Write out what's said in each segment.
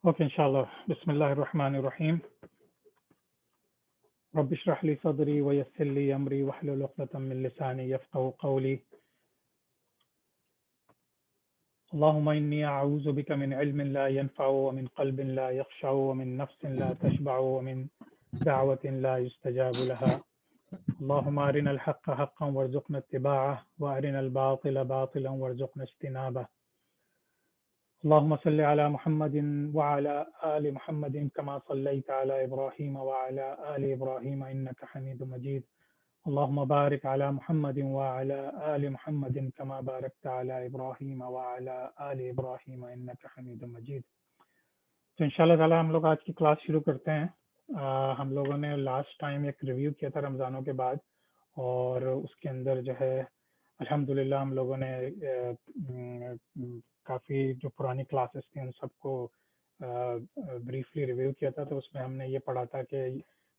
Okay ان شاء الله. بسم الله الرحمن الرحيم. رب اشرح لي صدري ويسر لي امري واحلل عقدة من لساني يفقهوا قولي. اللهم اني اعوذ بك من علم لا ينفع ومن قلب لا يخشع ومن نفس لا تشبع ومن دعوة لا يستجاب لها. اللهم ارنا الحق حقا وارزقنا اتباعه وارنا الباطل باطلا وارزقنا اجتنابه. اللهم صل على محمد وعلى آل محمد كما صليت على إبراهيم وعلى آل إبراهيم إنك حميد مجيد. اللهم بارك على محمد وعلى آل محمد كما باركت على إبراهيم وعلى آل إبراهيم إنك حميد مجيد. تو انشاءاللہ تعالی ہم لوگ آج کی کلاس شروع کرتے ہیں. ہم لوگوں نے لاسٹ ٹائم ایک ریویو کیا تھا رمضانوں کے بعد، اور اس کے اندر جو ہے الحمدللہ ہم لوگوں نے کافی جو پرانی کلاسز تھیں ان سب کو بریفلی ریویو کیا تھا. تو اس میں ہم نے یہ پڑھا تھا کہ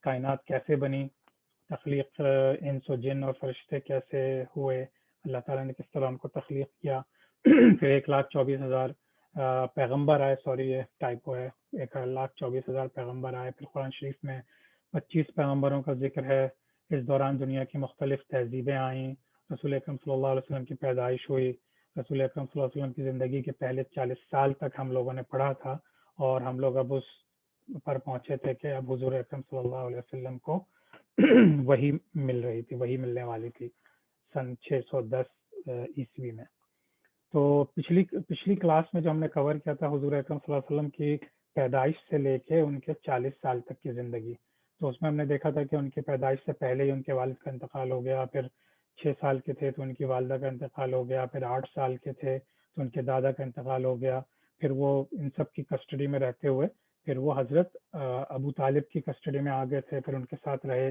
کائنات کیسے بنی، تخلیق انس و جن اور فرشتے کیسے ہوئے، اللہ تعالیٰ نے کس طرح ان کو تخلیق کیا. پھر 1,24,000 پیغمبر آئے، سوری یہ ٹائپو ہے، 1,24,000 پیغمبر آئے. پھر قرآن شریف میں 25 پیغمبروں کا ذکر ہے. اس دوران دنیا کی مختلف تہذیبیں آئیں، رسول اکرم صلی اللہ علیہ وسلم کی پیدائش ہوئی. رسول اکرم صلی اللہ علیہ وسلم کی زندگی کے پہلے 40 سال تک ہم لوگوں نے پڑھا تھا، اور ہم لوگ اب اس پر پہنچے تھے کہ اب حضور اکرم صلی اللہ علیہ وسلم کو وہی مل رہی تھی، وہی ملنے والی تھی سن 610 عیسوی میں. تو پچھلی کلاس میں جو ہم نے کور کیا تھا حضور اکرم صلی اللہ علیہ وسلم کی پیدائش سے لے کے ان کے 40 سال تک کی زندگی. تو اس میں ہم نے دیکھا تھا کہ ان کی پیدائش سے پہلے ہی ان کے والد کا انتقال ہو گیا. پھر 6 سال کے تھے تو ان کی والدہ کا انتقال ہو گیا. پھر 8 سال کے تھے تو ان کے دادا کا انتقال ہو گیا. پھر وہ ان سب کی کسٹڈی میں رہتے ہوئے پھر وہ حضرت ابو طالب کی کسٹڈی میں آ گئے تھے، پھر ان کے ساتھ رہے.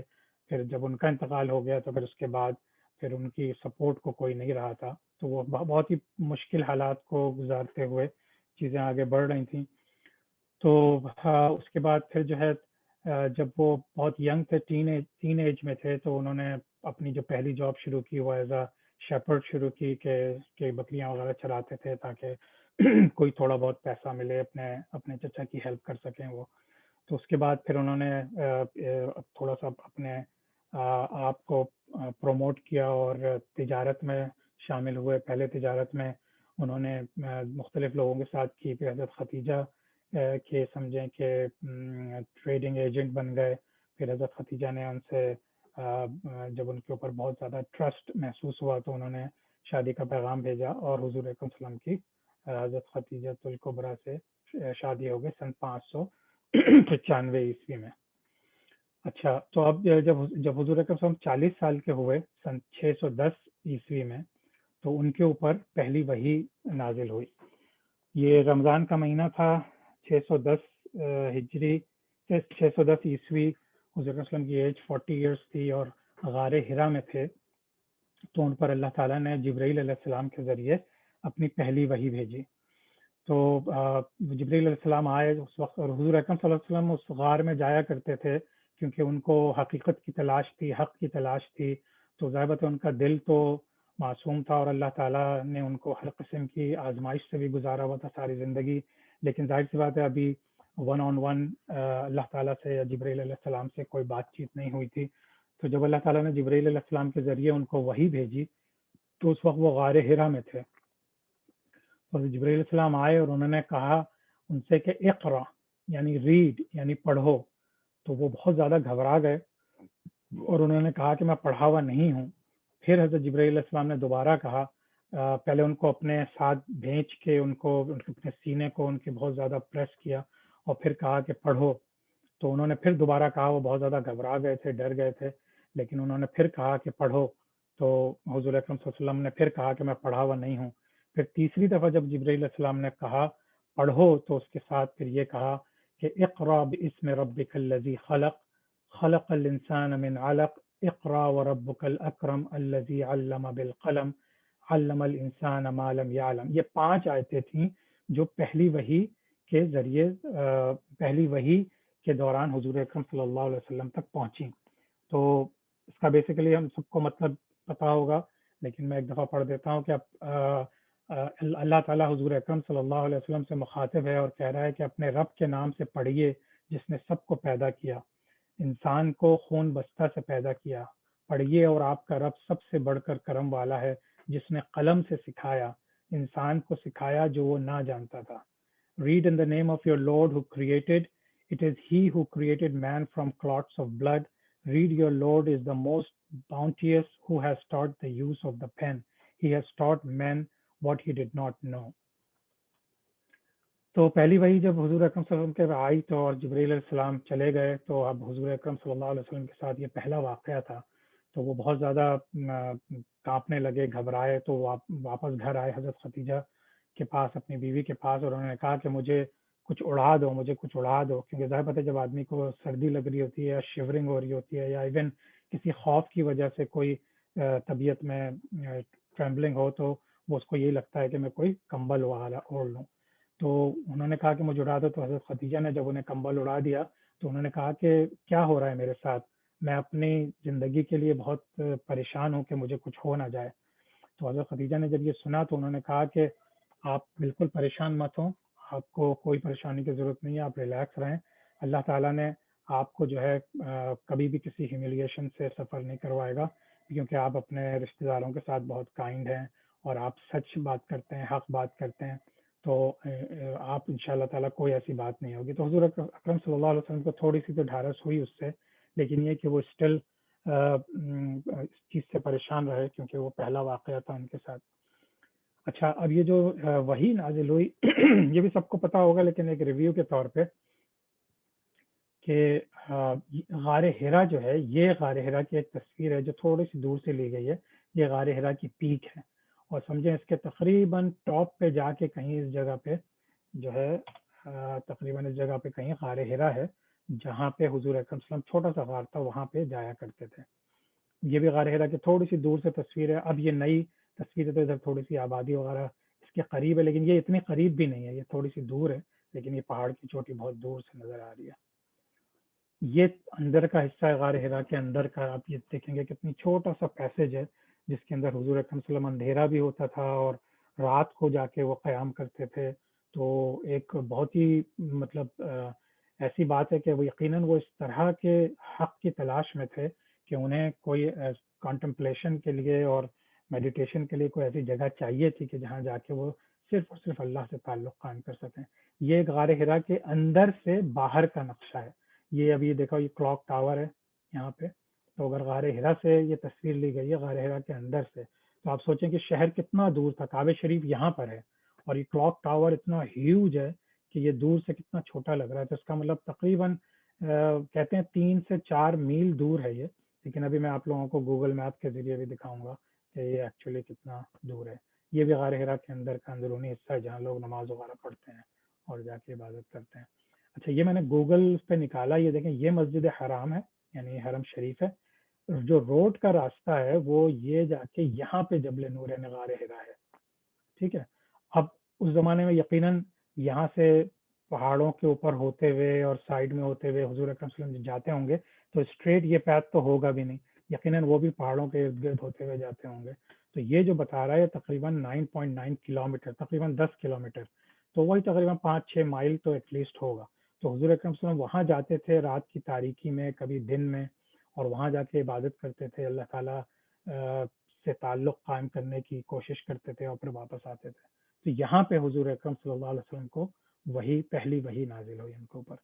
پھر جب ان کا انتقال ہو گیا تو پھر اس کے بعد پھر ان کی سپورٹ کو کوئی نہیں رہا تھا. تو وہ بہت ہی مشکل حالات کو گزارتے ہوئے چیزیں آگے بڑھ رہی تھیں. تو اس کے بعد پھر جو ہے جب وہ بہت ینگ تھے، تین ایج میں تھے، تو انہوں نے اپنی جو پہلی جاب شروع کی وہ ایز اے شیپرڈ شروع کی کہ بکریاں وغیرہ چراتے تھے تاکہ کوئی تھوڑا بہت پیسہ ملے، اپنے چچا کی ہیلپ کر سکیں وہ. تو اس کے بعد پھر انہوں نے تھوڑا سا اپنے آپ کو پروموٹ کیا اور تجارت میں شامل ہوئے. پہلے تجارت میں انہوں نے مختلف لوگوں کے ساتھ کی. پھر حضرت ختیجہ کے سمجھیں کہ ٹریڈنگ ایجنٹ بن گئے. پھر حضرت ختیجہ نے ان سے جب ان کے اوپر بہت زیادہ ٹرسٹ محسوس ہوا تو انہوں نے شادی کا پیغام بھیجا، اور حضور اکرم صلی اللہ علیہ وسلم کی حضرت ختیجہ الکبریٰ سے شادی ہو گئی سن 595 عیسوی میں. اچھا، تو اب جب حضور اکرم صلی اللہ علیہ وسلم 40 سال کے ہوئے سن 610 عیسوی میں، تو ان کے اوپر پہلی وحی نازل ہوئی. یہ رمضان کا مہینہ تھا، 610 ہجری 610 عیسوی. حضور صلی اللہ علیہ وسلم کی ایج 40 ایئرس تھی اور غار حرا میں تھے. تو ان پر اللہ تعالیٰ نے جبرائیل علیہ السلام کے ذریعے اپنی پہلی وحی بھیجی. تو جبرائیل علیہ السلام آئے اس وقت، اور حضور اکرم صلی اللہ علیہ وسلم اس غار میں جایا کرتے تھے کیونکہ ان کو حقیقت کی تلاش تھی، حق کی تلاش تھی. تو ظاہر بات ہے ان کا دل تو معصوم تھا، اور اللہ تعالیٰ نے ان کو ہر قسم کی آزمائش سے بھی گزارا ہوا تھا ساری زندگی. لیکن ظاہر سی بات ہے ابھی ون آن ون اللہ تعالیٰ سے یا جبرائیل علیہ السلام سے کوئی بات چیت نہیں ہوئی تھی. تو جب اللہ تعالیٰ نے جبرائیل علیہ السلام کے ذریعے ان کو وحی بھیجی تو اس وقت وہ غار حرا میں تھے. تو جبرائیل علیہ السلام آئے اور انہوں نے کہا ان سے کہ اقرا یعنی ریڈ یعنی پڑھو. تو وہ بہت زیادہ گھبرا گئے اور انہوں نے کہا کہ میں پڑھا ہوا نہیں ہوں. پھر حضرت جبرائیل علیہ السلام نے دوبارہ کہا، پہلے ان کو اپنے ساتھ بھیج کے ان کو اپنے سینے کو ان کے بہت زیادہ پریس کیا اور پھر کہا کہ پڑھو. تو انہوں نے پھر دوبارہ کہا، وہ بہت زیادہ گھبرا گئے تھے، ڈر گئے تھے، لیکن انہوں نے پھر کہا کہ پڑھو. تو حضور اکرم صلی اللہ علیہ وسلم نے پھر کہا کہ میں پڑھا ہوا نہیں ہوں. پھر تیسری دفعہ جب جبرائیل علیہ السلام نے کہا پڑھو تو اس کے ساتھ پھر یہ کہا کہ اقرا باسم ربک الذی خلق خلق الانسان من علق اقرا وربک الاکرم الذی علم بالقلم علم الانسان ما لم یعلم. یہ 5 آیتیں تھیں جو پہلی وحی کے ذریعے پہلی وحی کے دوران حضور اکرم صلی اللہ علیہ وسلم تک پہنچی. تو اس کا بیسیکلی ہم سب کو مطلب پتا ہوگا، لیکن میں ایک دفعہ پڑھ دیتا ہوں کہ اللہ تعالیٰ حضور اکرم صلی اللہ علیہ وسلم سے مخاطب ہے اور کہہ رہا ہے کہ اپنے رب کے نام سے پڑھیے جس نے سب کو پیدا کیا، انسان کو خون بستہ سے پیدا کیا، پڑھیے اور آپ کا رب سب سے بڑھ کر کرم والا ہے جس نے قلم سے سکھایا، انسان کو سکھایا جو وہ نہ جانتا تھا۔ Read in the name of your Lord who created. It is he who created man from clots of blood. Read your Lord is the most bounteous who has taught the use of the pen. He has taught men what he did not know. تو پہلی وحی جب حضور اکرم صلی اللہ علیہ وسلم کے آئی تو اور جبرائیل علیہ السلام چلے گئے تو اب حضور اکرم صلی اللہ علیہ وسلم کے ساتھ یہ پہلا واقعہ تھا، تو وہ بہت زیادہ کانپنے لگے، گھبرائے، تو واپس گھر آئے حضرت خدیجہ کے پاس، اپنی بیوی کے پاس، اور انہوں نے کہا کہ مجھے کچھ اڑا دو، مجھے کچھ اڑا دو، کیونکہ ظاہر بات ہے جب آدمی کو سردی لگ رہی ہوتی ہے یا شیورنگ ہو رہی ہوتی ہے یا ایون کسی خوف کی وجہ سے کوئی طبیعت میں ٹریمبلنگ ہو تو وہ اس کو یہی لگتا ہے کہ میں کوئی کمبل وغیرہ اوڑھ لوں، تو انہوں نے کہا کہ مجھے اڑا دو، تو حضرت خدیجہ نے جب انہیں کمبل اڑا دیا تو انہوں نے کہا کہ کیا ہو رہا ہے میرے ساتھ، میں اپنی زندگی کے لیے بہت پریشان ہوں کہ مجھے کچھ ہو نہ جائے۔ تو حضرت خدیجہ نے جب یہ سنا تو انہوں نے کہا کہ آپ بالکل پریشان مت ہوں، آپ کو کوئی پریشانی کی ضرورت نہیں ہے، آپ ریلیکس رہیں، اللہ تعالیٰ نے آپ کو جو ہے کبھی بھی کسی ہیومیلیشن سے سفر نہیں کروائے گا، کیونکہ آپ اپنے رشتہ داروں کے ساتھ بہت کائنڈ ہیں اور آپ سچ بات کرتے ہیں، حق بات کرتے ہیں، تو آپ ان شاء اللہ تعالیٰ کوئی ایسی بات نہیں ہوگی۔ تو حضور اکرم صلی اللہ علیہ وسلم کو تھوڑی سی تو ڈھارس ہوئی اس سے، لیکن یہ کہ وہ اسٹل اس چیز سے پریشان رہے کیونکہ وہ پہلا واقعہ تھا ان کے ساتھ۔ اچھا، اب یہ جو وحی نازل ہوئی یہ بھی سب کو پتا ہوگا، لیکن ایک ریویو کے طور پہ کہ غار حرا جو ہے، یہ غار حرا کی ایک تصویر ہے جو تھوڑی سی دور سے لی گئی ہے، یہ غار حرا کی پیک ہے، اور سمجھیں اس کے تقریباً ٹاپ پہ جا کے کہیں اس جگہ پہ جو ہے تقریباً اس جگہ پہ کہیں غار حرا ہے جہاں پہ حضور اکرم صلی اللہ علیہ وسلم، چھوٹا سا غار تھا، وہاں پہ جایا کرتے تھے۔ یہ بھی غار حرا کی تھوڑی سی دور سے تصویر ہے، اب یہ نئی تصویر ہے تو ادھر تھوڑی سی آبادی وغیرہ اس کے قریب ہے، لیکن یہ اتنی قریب بھی نہیں ہے، یہ تھوڑی سی دور ہے، لیکن یہ پہاڑ کی چوٹی بہت دور سے نظر آ رہی ہے۔ یہ اندر کا حصہ ہے غار حرا کے اندر کا، آپ یہ دیکھیں گے کتنی چھوٹا سا پیسج ہے جس کے اندر حضور اکرم صلی اللہ علیہ وسلم اندھیرا بھی ہوتا تھا اور رات کو جا کے وہ قیام کرتے تھے، تو ایک بہت ہی مطلب ایسی بات ہے کہ وہ یقیناً وہ اس طرح کے حق کی تلاش میں تھے کہ انہیں کوئی کانٹمپلیشن کے لیے اور میڈیٹیشن کے لیے کوئی ایسی جگہ چاہیے تھی کہ جہاں جا کے وہ صرف اور صرف اللہ سے تعلق قائم کر سکیں۔ یہ غار حرا کے اندر سے باہر کا نقشہ ہے، یہ ابھی دیکھو یہ کلاک ٹاور ہے یہاں پہ، تو اگر غار حرا سے یہ تصویر لی گئی ہے غار حرا کے اندر سے، تو آپ سوچیں کہ شہر کتنا دور تھا، کعبہ شریف یہاں پر ہے اور یہ کلاک ٹاور اتنا ہیوج ہے کہ یہ دور سے کتنا چھوٹا لگ رہا ہے، تو اس کا مطلب تقریباً کہتے ہیں 3 سے 4 میل دور ہے یہ، لیکن ابھی میں آپ لوگوں کو گوگل میپ کے ذریعے بھی دکھاؤں گا کہ یہ ایکچولی کتنا دور ہے۔ یہ بھی غار حرا کے اندر کا اندرونی حصہ ہے جہاں لوگ نماز وغیرہ پڑھتے ہیں اور جا کے عبادت کرتے ہیں۔ اچھا، یہ میں نے گوگل پہ نکالا، یہ دیکھیں یہ مسجد حرام ہے، یعنی حرم شریف ہے، جو روڈ کا راستہ ہے وہ یہ جا کے یہاں پہ جبل نور یعنی غار حرا ہے، ٹھیک ہے۔ اب اس زمانے میں یقیناً یہاں سے پہاڑوں کے اوپر ہوتے ہوئے اور سائڈ میں ہوتے ہوئے حضور اکرم صلی اللہ علیہ وسلم جاتے ہوں گے تو اسٹریٹ یہ پیتھ تو ہوگا بھی نہیں، یقیناً وہ بھی پہاڑوں کے ارد گرد ہوتے ہوئے جاتے ہوں گے، تو یہ جو بتا رہا ہے تقریباً 9.9 کلومیٹر، تقریباً 10 کلومیٹر، تو وہی تقریباً 5-6 مائل تو ایٹ لیسٹ ہوگا۔ تو حضور اکرم صلی اللہ علیہ وسلم وہاں جاتے تھے رات کی تاریکی میں، کبھی دن میں، اور وہاں جا کے عبادت کرتے تھے، اللہ تعالیٰ سے تعلق قائم کرنے کی کوشش کرتے تھے اور پھر واپس آتے تھے۔ تو یہاں پہ حضور اکرم صلی اللہ علیہ وسلم کو وہی پہلی وحی نازل ہوئی ان کے اوپر۔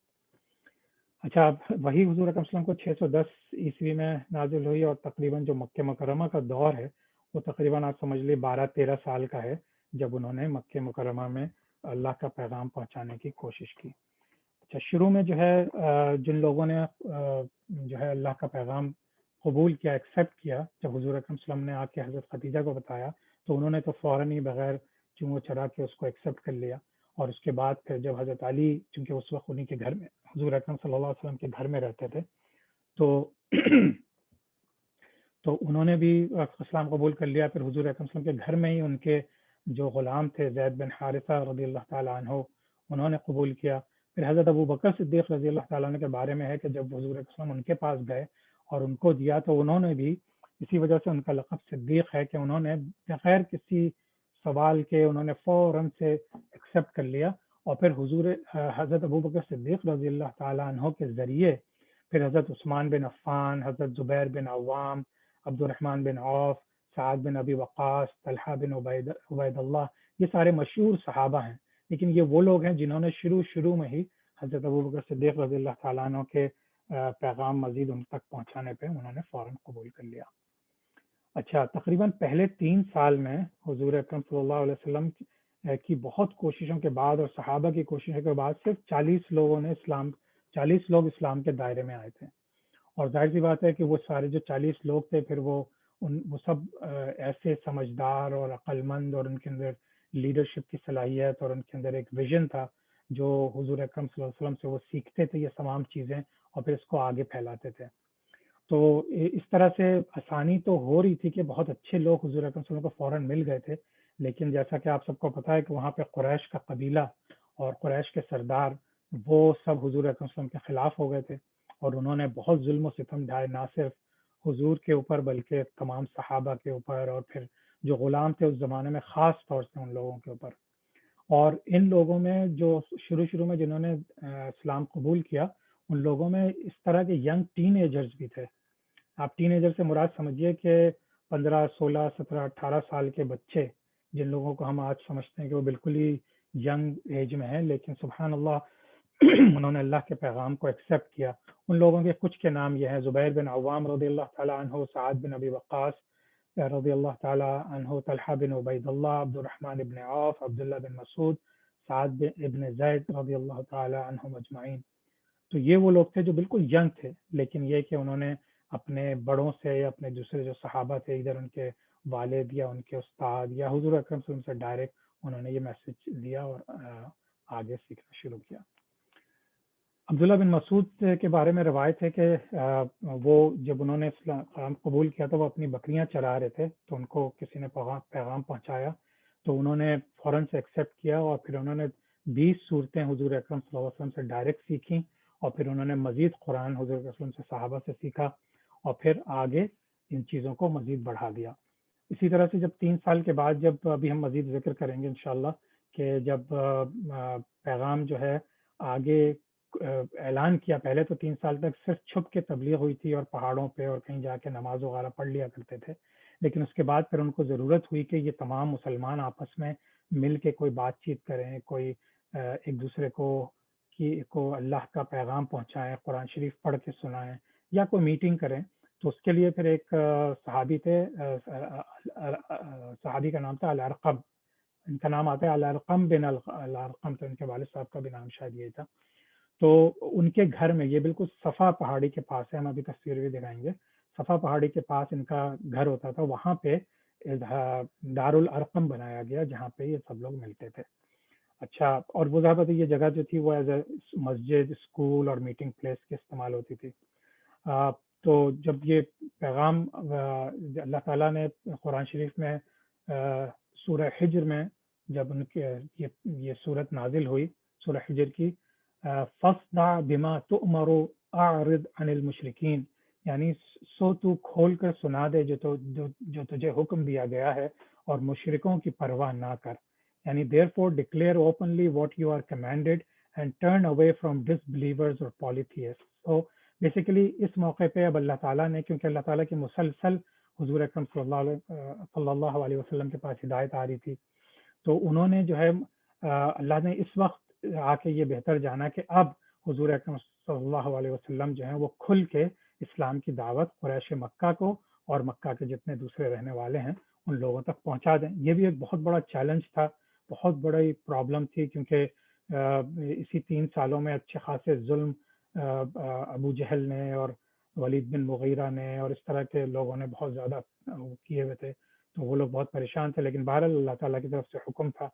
اچھا، اب وہی حضور اکرم صلی اللہ علیہ وسلم کو 610 عیسوی میں نازل ہوئی، اور تقریباً جو مکہ مکرمہ کا دور ہے وہ تقریباً آپ سمجھ لیے 12-13 سال کا ہے، جب انہوں نے مکہ مکرمہ میں اللہ کا پیغام پہنچانے کی کوشش کی۔ اچھا، شروع میں جو ہے جن لوگوں نے جو ہے اللہ کا پیغام قبول کیا، ایکسیپٹ کیا، جب حضور اکرم صلی اللہ علیہ وسلم نے آ کے حضرت خدیجہ کو بتایا تو انہوں نے تو فوراً ہی بغیر چونگو چرا کے اس کو ایکسیپٹ کر لیا، اور اس کے بعد پھر جب حضرت علی چونکہ اس وقت انہیں کے گھر میں حضور اکرم صلی اللہ علیہ وسلم کے گھر میں رہتے تھے، تو انہوں نے بھی اسلام قبول کر لیا۔ پھر حضور اکرم صلی اللہ علیہ وسلم کے گھر میں ہی ان کے جو غلام تھے زید بن حارثہ رضی اللہ تعالیٰ عنہ، انہوں نے قبول کیا۔ پھر حضرت ابو بکر صدیق رضی اللہ تعالیٰ عنہ کے بارے میں ہے کہ جب حضور اکرم صلی اللہ علیہ وسلم ان کے پاس گئے اور ان کو دیا تو انہوں نے بھی، اسی وجہ سے ان کا لقب صدیق ہے کہ انہوں نے بغیر کسی سوال کے انہوں نے فوراً سے ایکسیپٹ کر لیا، اور پھر حضور حضرت ابوبکر صدیق رضی اللہ تعالیٰ عنہ کے ذریعے پھر حضرت عثمان بن عفان، حضرت زبیر بن عوام، عبد الرحمن بن عوف، سعد بن ابی وقاص، طلحہ بن عبید اللہ، یہ سارے مشہور صحابہ ہیں، لیکن یہ وہ لوگ ہیں جنہوں نے شروع میں ہی حضرت ابوبکر صدیق رضی اللہ تعالیٰ عنہ کے پیغام مزید ان تک پہنچانے پہ انہوں نے فوراً قبول کر لیا۔ اچھا، تقریباً پہلے 3 سال میں حضور اکرم صلی اللہ علیہ وسلم کی بہت کوششوں کے بعد اور صحابہ کی کوششوں کے بعد صرف 40 لوگ اسلام کے دائرے میں آئے تھے، اور ظاہر سی بات ہے کہ وہ سارے جو 40 لوگ تھے پھر وہ سب ایسے سمجھدار اور عقل مند، اور ان کے اندر لیڈرشپ کی صلاحیت اور ان کے اندر ایک ویژن تھا جو حضور اکرم صلی اللہ علیہ وسلم سے وہ سیکھتے تھے یہ تمام چیزیں اور پھر اس کو آگے پھیلاتے تھے۔ تو اس طرح سے آسانی تو ہو رہی تھی کہ بہت اچھے لوگ حضور اکرم صلی اللہ علیہ وسلم کو فوراً مل گئے تھے، لیکن جیسا کہ آپ سب کو پتہ ہے کہ وہاں پہ قریش کا قبیلہ اور قریش کے سردار وہ سب حضور اکرم صلی اللہ علیہ وسلم کے خلاف ہو گئے تھے، اور انہوں نے بہت ظلم و ستم ڈھائے، نہ صرف حضور کے اوپر بلکہ تمام صحابہ کے اوپر، اور پھر جو غلام تھے اس زمانے میں خاص طور سے ان لوگوں کے اوپر۔ اور ان لوگوں میں جو شروع میں جنہوں نے اسلام قبول کیا، ان لوگوں میں اس طرح کے ینگ ٹین ایجرز بھی تھے۔ آپ ٹین ایجر سے مراد سمجھیے کہ 15 16 17 18 سال کے بچے، جن لوگوں کو ہم آج سمجھتے ہیں کہ وہ بالکل ہی ینگ ایج میں ہیں، لیکن سبحان اللہ انہوں نے اللہ کے پیغام کو ایکسیپٹ کیا۔ ان لوگوں کے کچھ کے نام یہ ہیں: زبیر بن عوام رضی اللہ تعالیٰ عنہ، سعد بن ابی وقاص رضی اللہ تعالیٰ عنہ، طلحہ بن عبید اللہ، عبد الرحمن بن عوف، عبداللہ بن مسعود، سعد ابن زید رضی اللہ تعالیٰ عنہم اجمعین۔ تو یہ وہ لوگ تھے جو بالکل ینگ تھے، لیکن یہ کہ انہوں نے اپنے بڑوں سے یا اپنے دوسرے جو صحابہ تھے، ادھر ان کے والد یا ان کے استاد یا حضور اکرم صلی اللہ علیہ وسلم سے ڈائریکٹ انہوں نے یہ میسج دیا اور آگے سیکھنا شروع کیا۔ عبداللہ بن مسعود کے بارے میں روایت ہے کہ وہ جب انہوں نے اسلام قبول کیا تو وہ اپنی بکریاں چرا رہے تھے، تو ان کو کسی نے پیغام پہنچایا، تو انہوں نے فوراً سے ایکسیپٹ کیا، اور پھر انہوں نے 20 صورتیں حضور اکرم صلی اللہ علیہ وسلم سے ڈائریکٹ سیکھیں، اور پھر انہوں نے مزید قرآن حضور اکرم صلی اللہ علیہ وسلم سے صحابہ سے سیکھا، اور پھر آگے ان چیزوں کو مزید بڑھا دیا۔ اسی طرح سے جب 3 سال کے بعد، جب ابھی ہم مزید ذکر کریں گے انشاءاللہ، کہ جب پیغام جو ہے آگے اعلان کیا، پہلے تو 3 سال تک صرف چھپ کے تبلیغ ہوئی تھی اور پہاڑوں پہ اور کہیں جا کے نماز وغیرہ پڑھ لیا کرتے تھے، لیکن اس کے بعد پھر ان کو ضرورت ہوئی کہ یہ تمام مسلمان آپس میں مل کے کوئی بات چیت کریں، کوئی ایک دوسرے کو اللہ کا پیغام پہنچائیں، قرآن شریف پڑھ کے سنائیں یا کوئی میٹنگ کریں۔ تو اس کے لیے پھر ایک صحابی تھے، صحابی کا نام تھا الارقم، ان کا نام آتا ہے الارقم بن الارقم، تو ان کے والد صاحب کا بھی نام شاید یہی تھا۔ تو ان کے گھر میں، یہ بالکل صفا پہاڑی کے پاس ہے، ہم ابھی تصویر بھی دکھائیں گے، صفا پہاڑی کے پاس ان کا گھر ہوتا تھا، وہاں پہ دار الارقم بنایا گیا جہاں پہ یہ سب لوگ ملتے تھے۔ اچھا، اور وہ ضابط یہ جگہ جو تھی وہ ایز اے مسجد، اسکول اور میٹنگ پلیس کے استعمال ہوتی تھی۔ تو جب یہ پیغام اللہ تعالیٰ نے قرآن شریف میں سورہ حجر میں جب ان کے یہ صورت نازل ہوئی، سورہ حجر کی، فَاصْدَعْ بِمَا تُؤْمَرُ أَعْرِضْ عَنِ الْمُشْرِكِينَ، یعنی سو تو کھول کر سنا دے جو تجھے حکم دیا گیا ہے، اور مشرکوں کی پرواہ نہ کر، یعنی therefore declare openly what you are commanded and turn away from disbelievers or polytheists۔ تو بیسیکلی اس موقع پہ اب اللہ تعالیٰ نے، کیونکہ اللہ تعالیٰ کی مسلسل حضور اکرم صلی اللہ علیہ وسلم کے پاس ہدایت آ رہی تھی، تو انہوں نے جو ہے اللہ نے اس وقت آ کے یہ بہتر جانا کہ اب حضور اکرم صلی اللہ علیہ وسلم جو ہیں وہ کھل کے اسلام کی دعوت قریش مکہ کو اور مکہ کے جتنے دوسرے رہنے والے ہیں ان لوگوں تک پہنچا دیں۔ یہ بھی ایک بہت بڑا چیلنج تھا، بہت بڑی پرابلم تھی، کیونکہ اسی 3 سالوں میں اچھے خاصے ظلم ابو جہل نے اور ولید بن مغیرہ نے اور اس طرح کے لوگوں نے بہت زیادہ کیے ہوئے تھے، تو وہ لوگ بہت پریشان تھے، لیکن بہرحال اللہ تعالیٰ کی طرف سے حکم تھا۔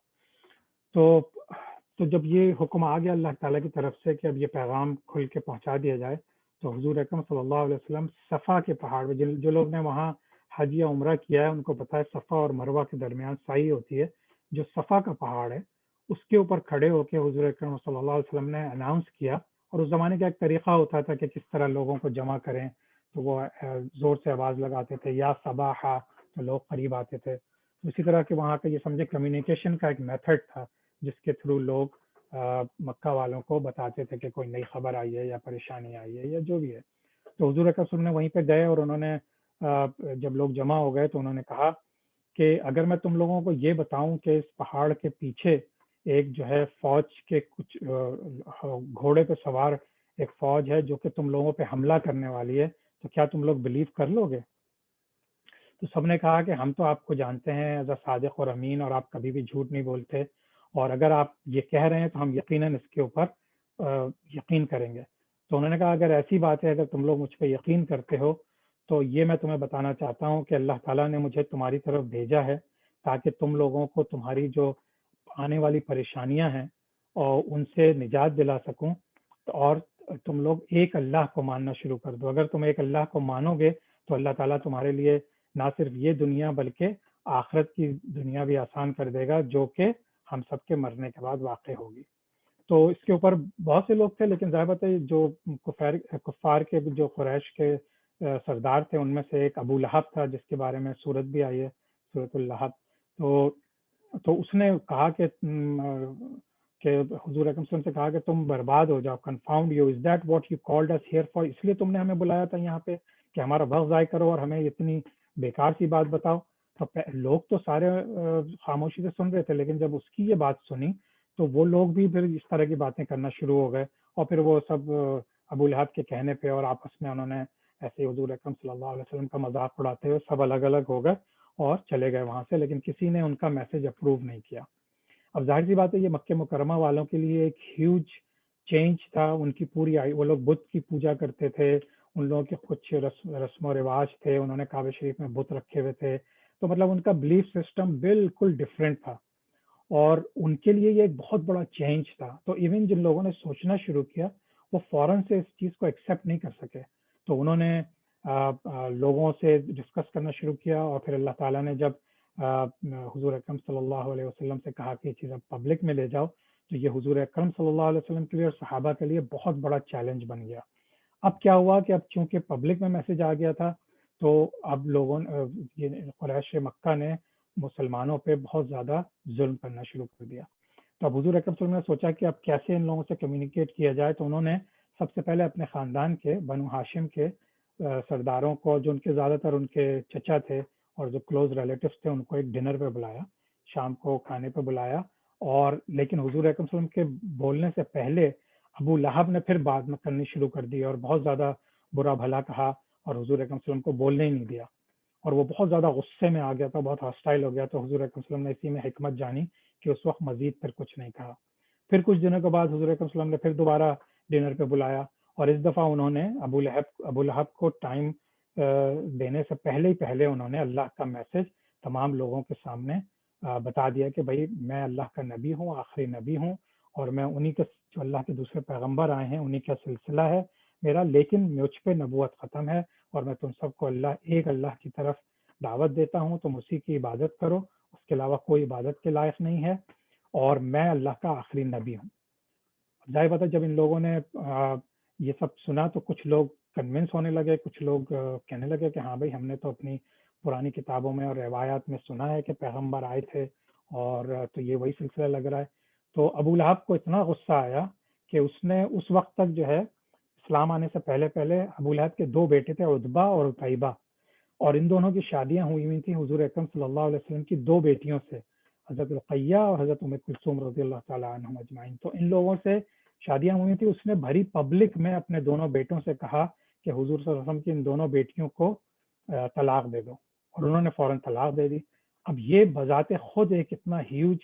تو جب یہ حکم آ گیا اللہ تعالیٰ کی طرف سے کہ اب یہ پیغام کھل کے پہنچا دیا جائے، تو حضور اکرم صلی اللہ علیہ وسلم صفا کے پہاڑ پہ، جو لوگ نے وہاں حج یا عمرہ کیا ہے ان کو پتہ ہے صفا اور مروہ کے درمیان سائی ہوتی ہے، جو صفا کا پہاڑ ہے اس کے اوپر کھڑے ہو کے حضور اکرم صلی اللہ علیہ وسلم نے اناؤنس کیا، اور اس زمانے کا ایک طریقہ ہوتا تھا کہ کس طرح لوگوں کو جمع کریں، تو وہ زور سے آواز لگاتے تھے یا صباحا، تو لوگ قریب آتے تھے۔ اسی طرح کے وہاں کا یہ سمجھے کمیونیکیشن کا ایک میتھڈ تھا جس کے تھرو لوگ مکہ والوں کو بتاتے تھے کہ کوئی نئی خبر آئی ہے یا پریشانی آئی ہے یا جو بھی ہے. تو حضور اکرم صلی اللہ علیہ وسلم نے وہیں پہ گئے اور انہوں نے جب لوگ جمع ہو گئے تو انہوں نے کہا کہ اگر میں تم لوگوں کو یہ بتاؤں کہ اس پہاڑ کے پیچھے ایک جو ہے فوج کے کچھ گھوڑے پہ سوار ایک فوج ہے جو کہ تم لوگوں پہ حملہ کرنے والی ہے, تو کیا تم لوگ بلیو کر لو گے؟ تو سب نے کہا کہ ہم تو آپ کو جانتے ہیں ایز اے صادق اور امین, اور آپ کبھی بھی جھوٹ نہیں بولتے, اور اگر آپ یہ کہہ رہے ہیں تو ہم یقیناً اس کے اوپر یقین کریں گے. تو انہوں نے کہا اگر ایسی بات ہے, اگر تم لوگ مجھ پہ یقین کرتے ہو تو یہ میں تمہیں بتانا چاہتا ہوں کہ اللہ تعالیٰ نے مجھے تمہاری طرف بھیجا ہے تاکہ تم لوگوں کو تمہاری جو آنے والی پریشانیاں ہیں اور ان سے نجات دلا سکوں, اور تم لوگ ایک اللہ کو ماننا شروع کر دو. اگر تم ایک اللہ کو مانو گے تو اللہ تعالیٰ تمہارے لیے نہ صرف یہ دنیا بلکہ آخرت کی دنیا بھی آسان کر دے گا, جو کہ ہم سب کے مرنے کے بعد واقع ہوگی. تو اس کے اوپر بہت سے لوگ تھے, لیکن ظاہر بات ہے جو کفار کے جو قریش کے سردار تھے ان میں سے ایک ابو لہب تھا, جس کے بارے میں صورت بھی آئی ہے, صورت اللہب. تو اس نے کہا کہ حضور اکرم صلی اللہ علیہ وسلم سے کہا کہ تم برباد ہو جاؤ, confound you, is that what you called us here for, اس لیے تم نے ہمیں بلایا تھا یہاں پہ کہ ہمارا وقت ضائع کرو اور ہمیں اتنی بیکار سی بات بتاؤ. تو لوگ تو سارے خاموشی سے سن رہے تھے, لیکن جب اس کی یہ بات سنی تو وہ لوگ بھی پھر اس طرح کی باتیں کرنا شروع ہو گئے, اور پھر وہ سب ابو لہب کے کہنے پہ اور آپس میں انہوں نے ایسے حضور اکرم صلی اللہ علیہ وسلم کا مذاق اڑاتے ہوئے سب الگ الگ ہو گئے اور چلے گئے وہاں سے, لیکن کسی نے ان کا میسج اپروو نہیں کیا. اب ظاہر سی بات ہے یہ مکہ مکرمہ والوں کے لیے ایک ہیوج چینج تھا. ان کی پوری وہ لوگ بت کی پوجا کرتے تھے, ان لوگوں کے کچھ رسم و رواج تھے, انہوں نے کعبہ شریف میں بت رکھے ہوئے تھے, تو مطلب ان کا بلیف سسٹم بالکل ڈفرینٹ تھا, اور ان کے لیے یہ ایک بہت بڑا چینج تھا. تو ایون جن لوگوں نے سوچنا شروع کیا وہ فوراً سے اس چیز کو ایکسیپٹ نہیں کر سکے, تو انہوں نے لوگوں سے ڈسکس کرنا شروع کیا, اور پھر اللہ تعالیٰ نے جب حضور اکرم صلی اللہ علیہ وسلم سے کہا کہ یہ چیز اب پبلک میں لے جاؤ, تو یہ حضور اکرم صلی اللہ علیہ وسلم کے لیے اور صحابہ کے لیے بہت بڑا چیلنج بن گیا. اب کیا ہوا کہ اب چونکہ پبلک میں میسج آ گیا تھا, تو اب لوگوں قریش مکہ نے مسلمانوں پہ بہت زیادہ ظلم کرنا شروع کر دیا. تو اب حضور اکرم صلی اللہ علیہ وسلم نے سوچا کہ اب کیسے ان لوگوں سے کمیونیکیٹ کیا جائے, تو انہوں نے سب سے پہلے اپنے خاندان کے بنو ہاشم کے سرداروں کو, جو ان کے زیادہ تر ان کے چچا تھے اور جو کلوز ریلیٹیوز تھے, ان کو ایک ڈنر پہ بلایا, شام کو کھانے پہ بلایا. اور لیکن حضور اکرم صلی اللہ علیہ وسلم کے بولنے سے پہلے ابو لہب نے پھر بات میں کرنی شروع کر دی اور بہت زیادہ برا بھلا کہا, اور حضور اکرم صلی اللہ علیہ وسلم کو بولنے ہی نہیں دیا, اور وہ بہت زیادہ غصے میں آ گیا تھا, بہت ہاسٹائل ہو گیا. تو حضور اکرم صلی اللہ علیہ وسلم نے اسی میں حکمت جانی کہ اس وقت مزید پھر کچھ نہیں کہا. پھر کچھ دنوں کے بعد حضور اکرم صلی اللہ علیہ وسلم نے پھر دوبارہ ڈنر پہ بلایا, اور اس دفعہ انہوں نے ابو لہب کو ٹائم دینے سے پہلے انہوں نے اللہ کا میسج تمام لوگوں کے سامنے بتا دیا کہ بھائی میں اللہ کا نبی ہوں, آخری نبی ہوں, اور میں انہی کے جو اللہ کے دوسرے پیغمبر آئے ہیں انہی کا سلسلہ ہے میرا, لیکن مجھ پہ نبوت ختم ہے, اور میں تم سب کو ایک اللہ کی طرف دعوت دیتا ہوں, تم اسی کی عبادت کرو, اس کے علاوہ کوئی عبادت کے لائق نہیں ہے, اور میں اللہ کا آخری نبی ہوں. ظاہر بات ہے جب ان لوگوں نے یہ سب سنا تو کچھ لوگ کنونس ہونے لگے, کچھ لوگ کہنے لگے کہ ہاں بھائی ہم نے تو اپنی پرانی کتابوں میں اور روایات میں سنا ہے کہ پیغمبر آئے تھے, اور تو یہ وہی سلسلہ لگ رہا ہے. تو ابو لہب کو اتنا غصہ آیا کہ اس نے اس وقت تک جو ہے اسلام آنے سے پہلے ابو لہب کے 2 بیٹے تھے, عتبہ اور عتیبہ, اور ان دونوں کی شادیاں ہوئی تھیں حضور اکرم صلی اللہ علیہ وسلم کی 2 بیٹیوں سے, حضرت رقیہ اور حضرت ام کلثوم رضی اللہ تعالیٰ عنہم اجمعین. تو ان لوگوں سے شادیاں ہوئی تھی. اس نے بھری پبلک میں اپنے دونوں بیٹوں سے کہا کہ حضور صلی اللہ علیہ وسلم کی ان دونوں بیٹیوں کو طلاق دے دو, اور انہوں نے فوراً طلاق دے دی. اب یہ بذات خود ایک اتنا ہیوج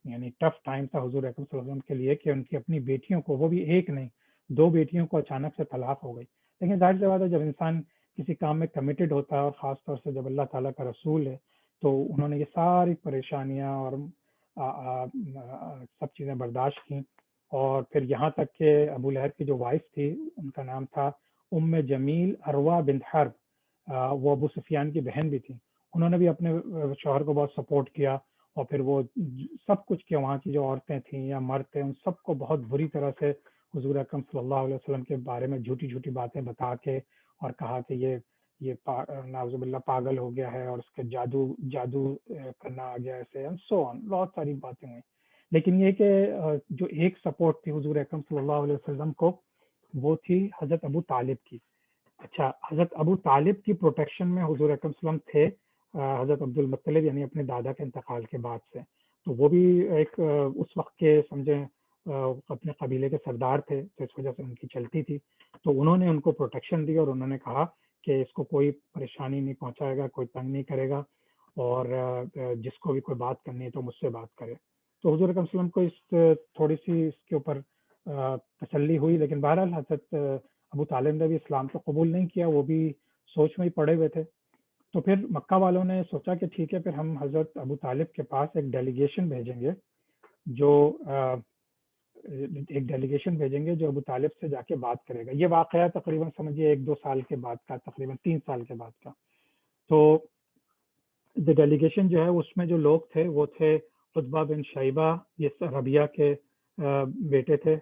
یعنی ٹف ٹائم تھا حضور اکرم صلی اللہ علیہ وسلم کے لیے کہ ان کی اپنی بیٹیوں کو, وہ بھی ایک نہیں 2 بیٹیوں کو اچانک سے طلاق ہو گئی. لیکن ظاہر سی بات ہے جب انسان کسی کام میں کمیٹڈ ہوتا ہے, اور خاص طور سے جب اللہ تعالیٰ کا رسول ہے, تو انہوں نے یہ ساری پریشانیاں اور سب چیزیں برداشت کیں. اور پھر یہاں تک کہ ابو لہب کی جو وائف تھی ان کا نام تھا جمیل عروہ بنت حرب, وہ ابو سفیان کی بہن بھی تھی, انہوں نے بھی اپنے شوہر کو بہت سپورٹ کیا, اور پھر وہ سب کچھ کیا, وہاں کی جو عورتیں تھیں یا مرد تھے ان سب کو بہت بری طرح سے حضور اکرم صلی اللہ علیہ وسلم کے بارے میں جھوٹی باتیں بتا کے اور کہا کہ یہ یہ نعوذ باللہ پاگل ہو گیا ہے اور اس کے جادو کرنا آ گیا ایسے سو آن، بہت ساری باتیں ہوئی. لیکن یہ کہ جو ایک سپورٹ تھی حضور اکرم صلی اللہ علیہ وسلم کو، وہ تھی حضرت ابو طالب کی. اچھا، حضرت ابو طالب کی پروٹیکشن میں حضور اکرم صلی اللہ علیہ وسلم تھے حضرت عبد المطلب یعنی اپنے دادا کے انتقال کے بعد سے. تو وہ بھی ایک اس وقت کے سمجھیں اپنے قبیلے کے سردار تھے، تو اس وجہ سے ان کی چلتی تھی. تو انہوں نے ان کو پروٹیکشن دی اور انہوں نے کہا کہ اس کو کوئی پریشانی نہیں پہنچائے گا، کوئی تنگ نہیں کرے گا، اور جس کو بھی کوئی بات کرنی ہے تو مجھ سے بات کرے. تو حضور اکرم صلی اللہ علیہ وسلم کو تھوڑی سی اس کے اوپر تسلی ہوئی. لیکن بہرحال حضرت ابو طالب نے بھی اسلام کو قبول نہیں کیا، وہ بھی سوچ میں ہی پڑے ہوئے تھے. تو پھر مکہ والوں نے سوچا کہ ٹھیک ہے، پھر ہم حضرت ابو طالب کے پاس ایک ڈیلیگیشن بھیجیں گے جو ابو طالب سے جا کے بات کرے گا. یہ واقعہ تقریباً سمجھیے 1-2 سال کے بعد کا، تقریباً 3 سال کے بعد کا. تو ڈیلیگیشن جو ہے اس میں جو لوگ تھے وہ تھے عتبہ بن شیبہ، یہ ربیہ کے بیٹے تھے،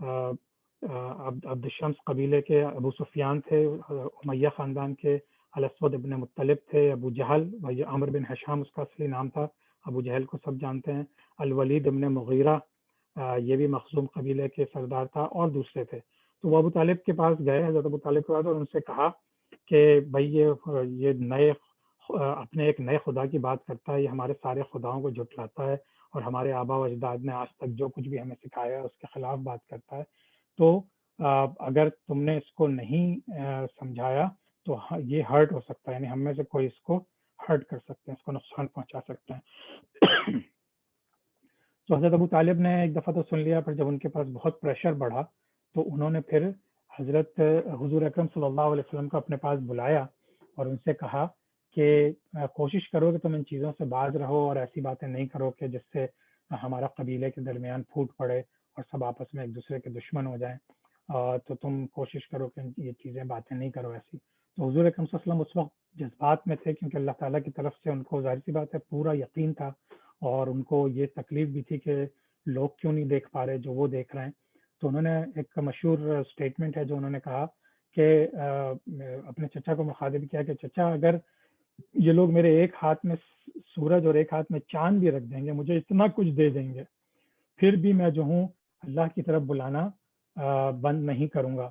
عبد الشمس قبیلے کے ابو سفیان تھے، امیہ خاندان کے الاسود ابن مطلب تھے، ابو جہل، عمر بن حشام اس کا اصلی نام تھا، ابو جہل کو سب جانتے ہیں، الولید ابن مغیرہ یہ بھی مخزوم قبیلے کے سردار تھا، اور دوسرے تھے. تو وہ ابو طالب کے پاس گئے، حضرت ابو طالب کے پاس، اور ان سے کہا کہ بھائی یہ نئے اپنے ایک نئے خدا کی بات کرتا ہے، یہ ہمارے سارے خداؤں کو جھٹلاتا ہے، اور ہمارے آبا و اجداد نے آج تک جو کچھ بھی ہمیں سکھایا ہے اس کے خلاف بات کرتا ہے. تو اگر تم نے اس کو نہیں سمجھایا تو یہ ہرٹ ہو سکتا ہے، یعنی ہم میں سے کوئی اس کو ہرٹ کر سکتے ہیں، اس کو نقصان پہنچا سکتے ہیں. تو حضرت ابو طالب نے ایک دفعہ تو سن لیا، پر جب ان کے پاس بہت پریشر بڑھا تو انہوں نے پھر حضرت حضور اکرم صلی اللہ علیہ وسلم کو اپنے پاس بلایا اور ان سے کہا کہ کوشش کرو کہ تم ان چیزوں سے باز رہو اور ایسی باتیں نہیں کرو کہ جس سے ہمارا قبیلے کے درمیان پھوٹ پڑے اور سب آپس میں ایک دوسرے کے دشمن ہو جائیں. تو تم کوشش کرو کہ یہ چیزیں باتیں نہیں کرو ایسی. تو حضور اکرم صلی اللہ علیہ وسلم اس وقت جذبات میں تھے، کیونکہ اللہ تعالیٰ کی طرف سے ان کو ظاہر سی بات ہے پورا یقین تھا، اور ان کو یہ تکلیف بھی تھی کہ لوگ کیوں نہیں دیکھ پا رہے جو وہ دیکھ رہے ہیں. تو انہوں نے ایک مشہور سٹیٹمنٹ ہے جو انہوں نے کہا کہ اپنے چچا کو مخاطب کیا کہ چچا، اگر یہ لوگ میرے ایک ہاتھ میں سورج اور ایک ہاتھ میں چاند بھی رکھ دیں گے، مجھے اتنا کچھ دے دیں گے، پھر بھی میں جو ہوں اللہ کی طرف بلانا بند نہیں کروں گا،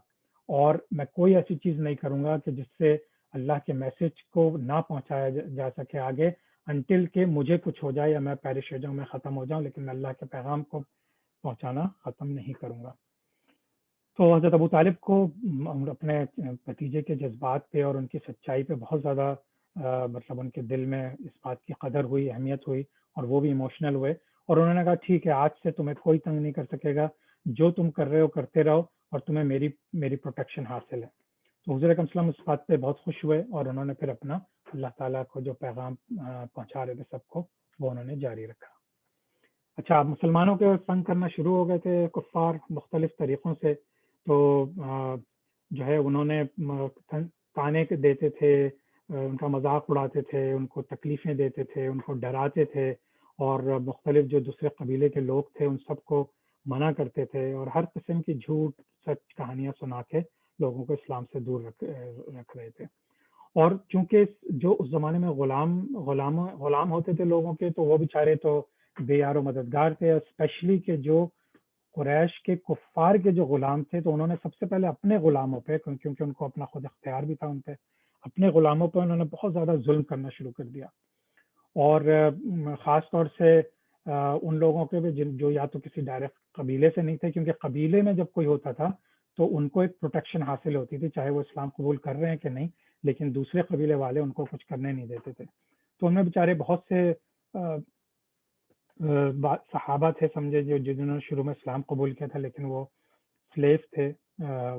اور میں کوئی ایسی چیز نہیں کروں گا کہ جس سے اللہ کے میسج کو نہ پہنچایا جا سکے آگے، انٹل کہ مجھے کچھ ہو جائے یا میں پیرش ہو جاؤں، میں ختم ہو جاؤں، لیکن میں اللہ کے پیغام کو پہنچانا ختم نہیں کروں گا. تو حضرت ابو طالب کو اپنے بھتیجے کے جذبات پہ اور ان کی سچائی پہ بہت زیادہ مطلب ان کے دل میں اس بات کی قدر ہوئی، اہمیت ہوئی، اور وہ بھی ایموشنل ہوئے، اور انہوں نے کہا ٹھیک ہے، آج سے تمہیں کوئی تنگ نہیں کر سکے گا، جو تم کر رہے ہو کرتے رہو، اور تمہیں میری پروٹیکشن حاصل ہے. تو حضور اکرم صلی اللہ علیہ وسلم اس بات پہ بہت خوش ہوئے، اور انہوں نے پھر اپنا اللہ تعالیٰ کو جو پیغام پہنچا رہے تھے سب کو، وہ انہوں نے جاری رکھا. اچھا، مسلمانوں کے تنگ کرنا شروع ہو گئے تھے کفار مختلف طریقوں سے. تو جو ہے انہوں نے تانے دیتے تھے، ان کا مذاق اڑاتے تھے، ان کو تکلیفیں دیتے تھے، ان کو ڈراتے تھے، اور مختلف جو دوسرے قبیلے کے لوگ تھے ان سب کو منع کرتے تھے، اور ہر قسم کی جھوٹ سچ کہانیاں سنا کے لوگوں کو اسلام سے دور رکھ رہے تھے. اور چونکہ جو اس زمانے میں غلام ہوتے تھے لوگوں کے، تو وہ بیچارے تو بے یار و مددگار تھے، اسپیشلی کہ جو قریش کے کفار کے جو غلام تھے، تو انہوں نے سب سے پہلے اپنے غلاموں پہ، کیونکہ ان کو اپنا خود اختیار بھی تھا ان پہ، اپنے غلاموں پہ انہوں نے بہت زیادہ ظلم کرنا شروع کر دیا. اور خاص طور سے ان لوگوں کے بھی جو یا تو کسی ڈائریکٹ قبیلے سے نہیں تھے، کیونکہ قبیلے میں جب کوئی ہوتا تھا تو ان کو ایک پروٹیکشن حاصل ہوتی تھی، چاہے وہ اسلام قبول کر رہے ہیں کہ نہیں، لیکن دوسرے قبیلے والے ان کو کچھ کرنے نہیں دیتے تھے. تو ان میں بیچارے بہت سے صحابہ تھے سمجھے جنہوں نے شروع میں اسلام قبول کیا تھا، لیکن وہ سلیف تھے،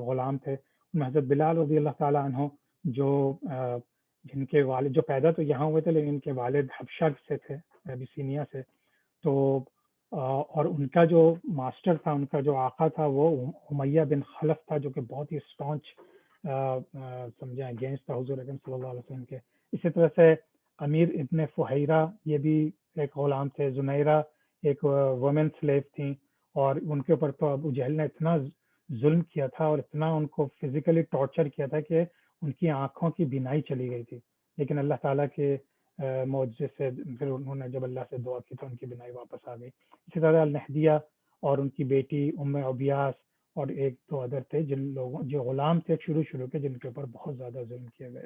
غلام تھے. ان میں حضرت بلال رضی اللہ تعالیٰ عنہ، جو جن کے والد جو پیدا تو یہاں ہوئے تھے، لیکن ان کے والد حبشہ سے تھے، ابیسینیا سے. تو اور ان کا جو ماسٹر تھا، ان کا جو آقا تھا، وہ امیہ بن خلف تھا، جو کہ بہت ہی اسٹانچ سمجھیں اگینسٹ تھا حضور اکرم صلی اللہ علیہ وسلم کے. اسی طرح سے امیر ابن فہیرہ، یہ بھی ایک غلام تھے. زنیرہ ایک وومن سلیو تھیں، اور ان کے اوپر تو ابو جہل نے اتنا ظلم کیا تھا اور اتنا ان کو فزیکلی ٹارچر کیا تھا کہ ان کی آنکھوں کی بینائی چلی گئی تھی، لیکن اللہ تعالیٰ کے معجزے سے پھر انہوں نے جب اللہ سے دعا کی تو ان کی بینائی واپس آ گئی۔ اسی طرح النہدیہ اور ان کی بیٹی ام ابیاس اور ایک دو ادر تھے جن لوگوں جو غلام تھے شروع کے، جن کے اوپر بہت زیادہ ظلم کیے گئے،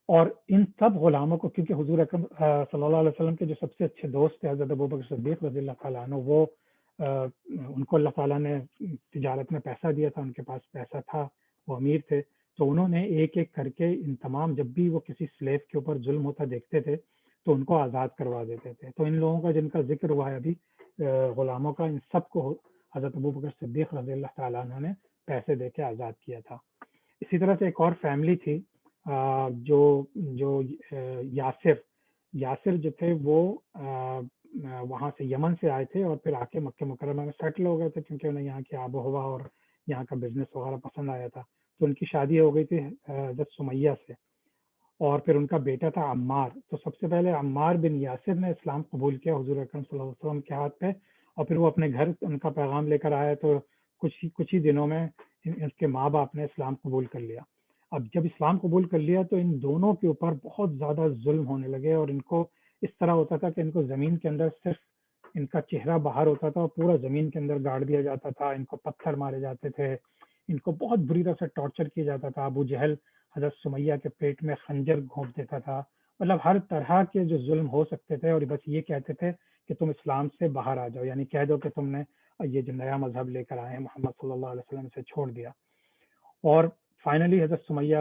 اور ان سب غلاموں کو کیونکہ حضور اکرم صلی اللہ علیہ وسلم کے جو سب سے اچھے دوست تھے حضرت ابوبکر صدیق رضی اللہ تعالیٰ عنہ، وہ ان کو اللہ تعالیٰ نے تجارت میں پیسہ دیا تھا، ان کے پاس پیسہ تھا، وہ امیر تھے، تو انہوں نے ایک ایک کر کے ان تمام، جب بھی وہ کسی سلیو کے اوپر ظلم ہوتا دیکھتے تھے تو ان کو آزاد کروا دیتے تھے۔ تو ان لوگوں کا جن کا ذکر ہوا ہے ابھی غلاموں کا، ان سب کو حضرت ابوبکر صدیق رضی اللہ تعالیٰ عنہ نے پیسے دے کے آزاد کیا تھا۔ اسی طرح سے ایک اور فیملی تھی جو جو یاسر جو تھے، وہ وہاں سے یمن سے آئے تھے اور پھر آ کے مکہ مکرمہ میں سیٹل ہو گئے تھے، کیونکہ انہیں یہاں کی آب و ہوا اور یہاں کا بزنس وغیرہ پسند آیا تھا، تو ان کی شادی ہو گئی تھی حضرت سمیہ سے، اور پھر ان کا بیٹا تھا عمار۔ تو سب سے پہلے عمار بن یاسر نے اسلام قبول کیا حضور اکرم صلی اللہ علیہ وسلم کے ہاتھ پہ، اور پھر وہ اپنے گھر ان کا پیغام لے کر آیا تو کچھ ہی دنوں میں ان کے ماں باپ نے اسلام قبول کر لیا۔ اب جب اسلام قبول کر لیا تو ان دونوں کے اوپر بہت زیادہ ظلم ہونے لگے، اور ان کو اس طرح ہوتا تھا کہ ان کو زمین کے اندر صرف ان کا چہرہ باہر ہوتا تھا اور پورا زمین کے اندر گاڑ دیا جاتا تھا، ان کو پتھر مارے جاتے تھے، ان کو بہت بری طرح سے ٹارچر کیا جاتا تھا۔ ابو جہل حضرت سمیہ کے پیٹ میں خنجر گھونپ دیتا تھا، مطلب ہر طرح کے جو ظلم ہو سکتے تھے، اور بس یہ کہتے تھے کہ تم اسلام سے باہر آ جاؤ، یعنی کہہ دو کہ تم نے یہ جو نیا مذہب لے کر آئے ہیں محمد صلی اللہ علیہ وسلم سے چھوڑ دیا۔ اور فائنلی حضرت سمیہ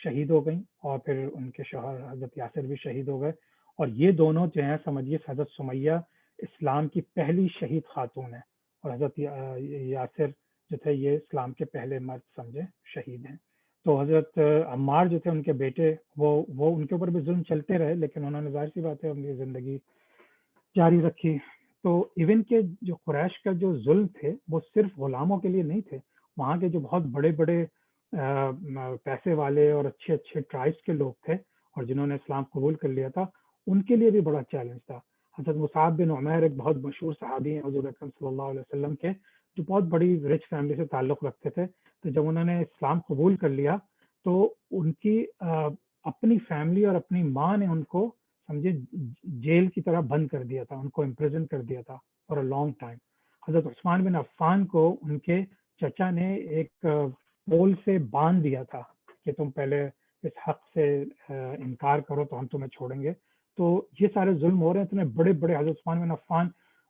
شہید ہو گئیں، اور پھر ان کے شوہر حضرت یاسر بھی شہید ہو گئے، اور یہ دونوں جو ہیں سمجھیے حضرت سمیہ اسلام کی پہلی شہید خاتون ہے، اور حضرت یاسر جو تھے یہ اسلام کے پہلے مرد سمجھے شہید ہیں۔ تو حضرت عمار جو تھے ان کے بیٹے، وہ ان کے اوپر بھی ظلم چلتے رہے، لیکن انہوں نے ظاہر سی بات ہے اپنی زندگی جاری رکھی۔ تو ایون کے جو قریش کا جو ظلم تھے وہ صرف غلاموں کے لیے نہیں تھے، وہاں کے جو بہت بڑے بڑے پیسے والے اور اچھے اچھے ٹرائبس کے لوگ تھے اور جنہوں نے اسلام قبول کر لیا تھا، ان کے لیے بھی بڑا چیلنج تھا۔ حضرت مصعب بن عمیر ایک بہت مشہور صحابی ہیں حضور اکرم صلی اللہ علیہ وسلم کے، جو بہت بڑی رچ فیملی سے تعلق رکھتے تھے، تو جب انہوں نے اسلام قبول کر لیا تو ان کی اپنی فیملی اور اپنی ماں نے ان کو سمجھے جیل کی طرح بند کر دیا تھا، ان کو امپریزن کر دیا تھا فار اے لانگ ٹائم۔ حضرت عثمان بن عفان کو ان کے چچا نے ایک پول سے باندھ دیا تھا کہ تم پہلے اس حق سے انکار کرو تو ہم تمہیں چھوڑیں گے۔ تو یہ سارے ظلم ہو رہے ہیں، اتنے بڑے بڑے، حضرت عثمان بن عفان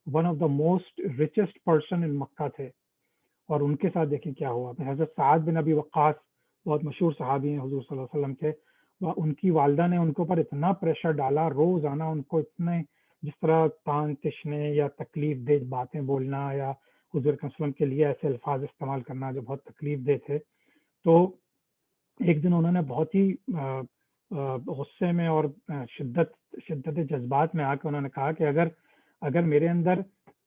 one of the most richest person in Mecca تھے، اور ان کے ساتھ دیکھیں کیا ہوا۔ حضرت سعد بن ابی وقاص بہت مشہور صحابی ہیں حضور صلی اللہ علیہ وسلم کے، ان کی والدہ نے ان کے اوپر اتنا پریشر ڈالا، روزانہ ان کو اتنے جس طرح تان تشنے یا تکلیف دہ باتیں بولنا یا حضور صلی اللہ علیہ وسلم کے لیے ایسے الفاظ استعمال کرنا جو بہت تکلیف دہ تھے۔ تو ایک دن انہوں نے بہت ہی غصے میں اور شدت جذبات میں آ کے انہوں نے کہا کہ اگر میرے اندر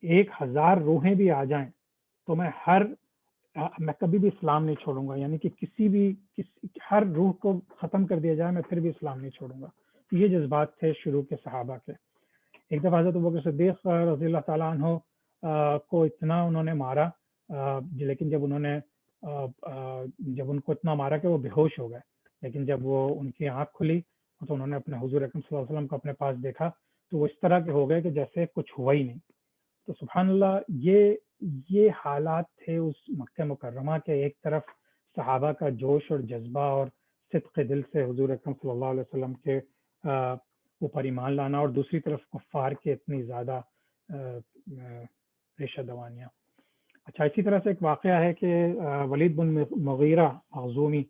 1000 روحیں بھی آ جائیں تو میں کبھی بھی اسلام نہیں چھوڑوں گا، یعنی کہ ہر روح کو ختم کر دیا جائے میں پھر بھی اسلام نہیں چھوڑوں گا۔ یہ جذبات تھے شروع کے صحابہ کے۔ ایک دفعہ حضرت ابوبکر صدیق رضی اللہ تعالیٰ عنہ کو اتنا انہوں نے مارا، لیکن جب ان کو اتنا مارا کہ وہ بے ہوش ہو گئے، لیکن جب وہ ان کی آنکھ کھلی تو انہوں نے اپنے حضور اکرم صلی اللہ علیہ وسلم کو اپنے پاس دیکھا تو وہ اس طرح کے ہو گئے کہ جیسے کچھ ہوا ہی نہیں۔ تو سبحان اللہ، یہ حالات تھے اس مکہ مکرمہ کے، ایک طرف صحابہ کا جوش اور جذبہ اور صدق دل سے حضور اکرم صلی اللہ علیہ وسلم کے اوپر ایمان لانا، اور دوسری طرف کفار کے اتنی زیادہ ریشہ دوانیاں۔ اچھا، اسی طرح سے ایک واقعہ ہے کہ ولید بن مغیرہ مخزومی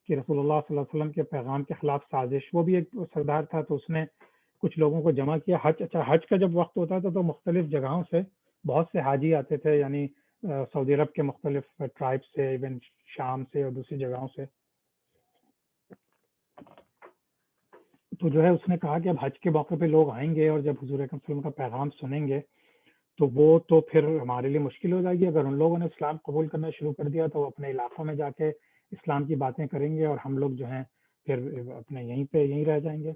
کی رسول اللہ صلی اللہ علیہ وسلم کے پیغام کے خلاف سازش، وہ بھی ایک سردار تھا، تو اس نے کچھ لوگوں کو جمع کیا۔ حج کا جب وقت ہوتا تھا تو مختلف جگہوں سے بہت سے حاجی آتے تھے، یعنی سعودی عرب کے مختلف ٹرائب سے، ایون شام سے اور دوسری جگہوں سے۔ تو جو ہے اس نے کہا کہ اب حج کے موقع پہ لوگ آئیں گے اور جب حضور اکرم صلی اللہ علیہ وسلم کا پیغام سنیں گے تو وہ تو پھر ہمارے لیے مشکل ہو جائے گی۔ اگر ان لوگوں نے اسلام قبول کرنا شروع کر دیا تو وہ اپنے علاقوں میں جا کے اسلام کی باتیں کریں گے اور ہم لوگ جو ہیں پھر اپنے یہیں رہ جائیں گے۔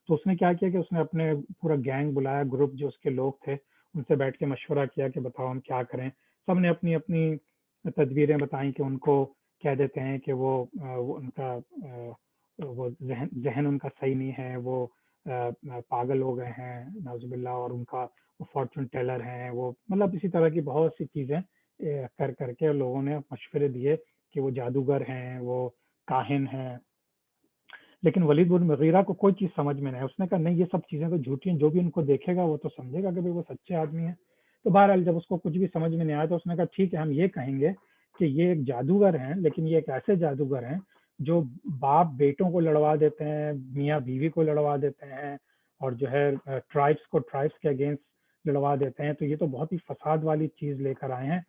تو اس نے کیا کیا کہ اس نے اپنے پورا گینگ بلایا، گروپ جو اس کے لوگ تھے ان سے بیٹھ کے مشورہ کیا کہ بتاؤ ہم کیا کریں۔ سب نے اپنی اپنی تدبیریں بتائیں کہ ان کو کہہ دیتے ہیں کہ وہ ان کا وہ ذہن ان کا صحیح نہیں ہے، وہ پاگل ہو گئے ہیں نعوذ باللہ، اور ان کا وہ فارچون ٹیلر ہیں، وہ مطلب اسی طرح کی بہت سی چیزیں کر کے لوگوں نے مشورے دیے کہ وہ جادوگر ہیں، وہ کاہن ہیں. لیکن ولید بن مغیرہ کو کوئی چیز سمجھ میں نہیں، اس نے کہا نہیں، یہ سب چیزیں تو جھوٹی ہیں، جو بھی ان کو دیکھے گا وہ تو سمجھے گا کہ بھئی وہ سچے آدمی ہیں. تو بہرحال جب اس کو کچھ بھی سمجھ میں نہیں آیا تو اس نے کہا ٹھیک ہے، ہم یہ کہیں گے کہ یہ ایک جادوگر ہیں، لیکن یہ ایک ایسے جادوگر ہیں جو باپ بیٹوں کو لڑوا دیتے ہیں، میاں بیوی کو لڑوا دیتے ہیں، اور جو ہے ٹرائبس کو ٹرائبس کے اگینسٹ لڑوا دیتے ہیں. تو یہ تو بہت ہی فساد والی چیز لے کر آئے ہیں.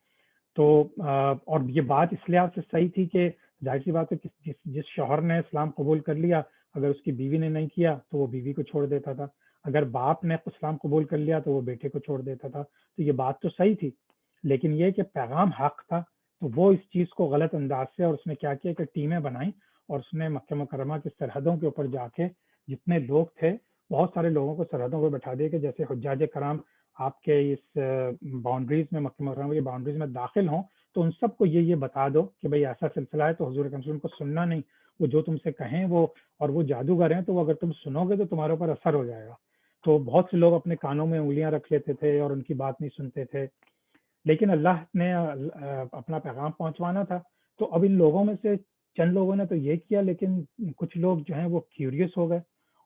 تو اور یہ بات اس لحاظ سے صحیح تھی کہ ظاہر سی بات ہے کہ جس شوہر نے اسلام قبول کر لیا، اگر اس کی بیوی نے نہیں کیا تو وہ بیوی کو چھوڑ دیتا تھا، اگر باپ نے اسلام قبول کر لیا تو وہ بیٹے کو چھوڑ دیتا تھا. تو یہ بات تو صحیح تھی، لیکن یہ کہ پیغام حق تھا. تو وہ اس چیز کو غلط انداز سے، اور اس نے کیا کیا کہ ٹیمیں بنائیں، اور اس نے مکہ مکرمہ کی سرحدوں کے اوپر جا کے جتنے لوگ تھے بہت سارے لوگوں کو سرحدوں پہ بٹھا دیا کہ جیسے حجاج کرام آپ کے اس باؤنڈریز میں، مکہ مکرمہ کی باؤنڈریز میں داخل ہوں تو ان سب کو یہ بتا دو کہ بھئی ایسا سلسلہ ہے، تو حضور اکرم صلی اللہ علیہ وسلم کو سننا نہیں، وہ جو تم سے کہیں وہ، اور وہ جادوگر ہیں تو وہ اگر تم سنو گے تو تمہارے اوپر اثر ہو جائے گا. تو بہت سے لوگ اپنے کانوں میں انگلیاں رکھ لیتے تھے اور ان کی بات نہیں سنتے تھے، لیکن اللہ نے اپنا پیغام پہنچوانا تھا. تو اب ان لوگوں میں سے چند لوگوں نے تو یہ کیا، لیکن کچھ لوگ جو ہیں وہ کیوریس ہو گئے،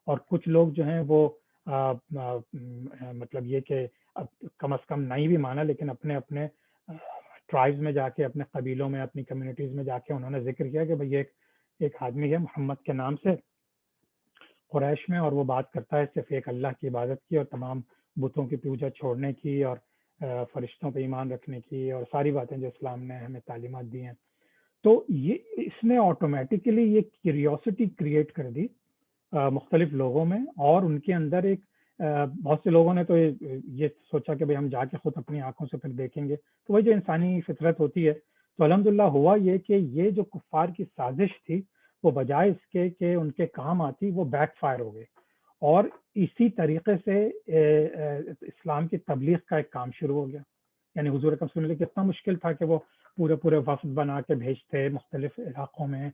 اور کچھ لوگ جو ہیں وہ مطلب یہ کہ کم از کم نہیں بھی مانا، لیکن اپنے اپنے ٹرائبز میں جا کے، اپنے قبیلوں میں، اپنی کمیونٹیز میں جا کے انہوں نے ذکر کیا کہ بھئی ایک آدمی ہے محمد کے نام سے قریش میں، اور وہ بات کرتا ہے صرف ایک اللہ کی عبادت کی اور تمام بتوں کی پوجا چھوڑنے کی، اور فرشتوں پہ ایمان رکھنے کی، اور ساری باتیں جو اسلام نے ہمیں تعلیمات دی ہیں. تو یہ اس نے آٹومیٹیکلی یہ کیوریوسٹی کریٹ کر دی مختلف لوگوں میں، اور ان کے اندر ایک بہت سے لوگوں نے تو یہ سوچا کہ بھئی ہم جا کے خود اپنی آنکھوں سے پھر دیکھیں گے. تو وہ جو انسانی فطرت ہوتی ہے، تو الحمدللہ ہوا یہ کہ یہ جو کفار کی سازش تھی وہ بجائے اس کے کہ ان کے کام آتی، وہ بیک فائر ہو گئی، اور اسی طریقے سے اسلام کی تبلیغ کا ایک کام شروع ہو گیا. یعنی حضور اکرم صلی اللہ علیہ وسلم کتنا مشکل تھا کہ وہ پورے وفد بنا کے بھیجتے مختلف علاقوں میں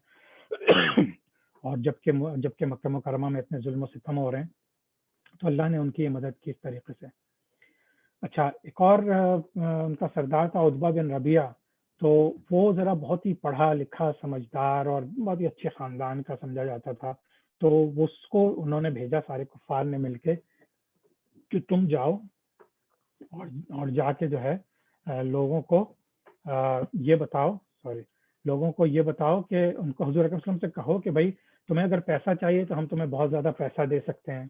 اور جبکہ مکہ مکرمہ میں اتنے ظلم و ستم ہو رہے ہیں، تو اللہ نے ان کی مدد کی اس طریقے سے. اچھا، ایک اور ان کا سردار تھا عتبہ بن ربیعہ. تو وہ ذرا بہت ہی پڑھا لکھا، سمجھدار، اور بہت ہی اچھے خاندان کا سمجھا جاتا تھا. تو اس کو انہوں نے بھیجا، سارے کفار نے مل کے، کہ تم جاؤ اور جا کے جو ہے لوگوں کو یہ بتاؤ کہ ان کو حضور اکرم صلی اللہ علیہ وسلم سے کہو کہ بھائی تمہیں اگر پیسہ چاہیے تو ہم تمہیں بہت زیادہ پیسہ دے سکتے ہیں،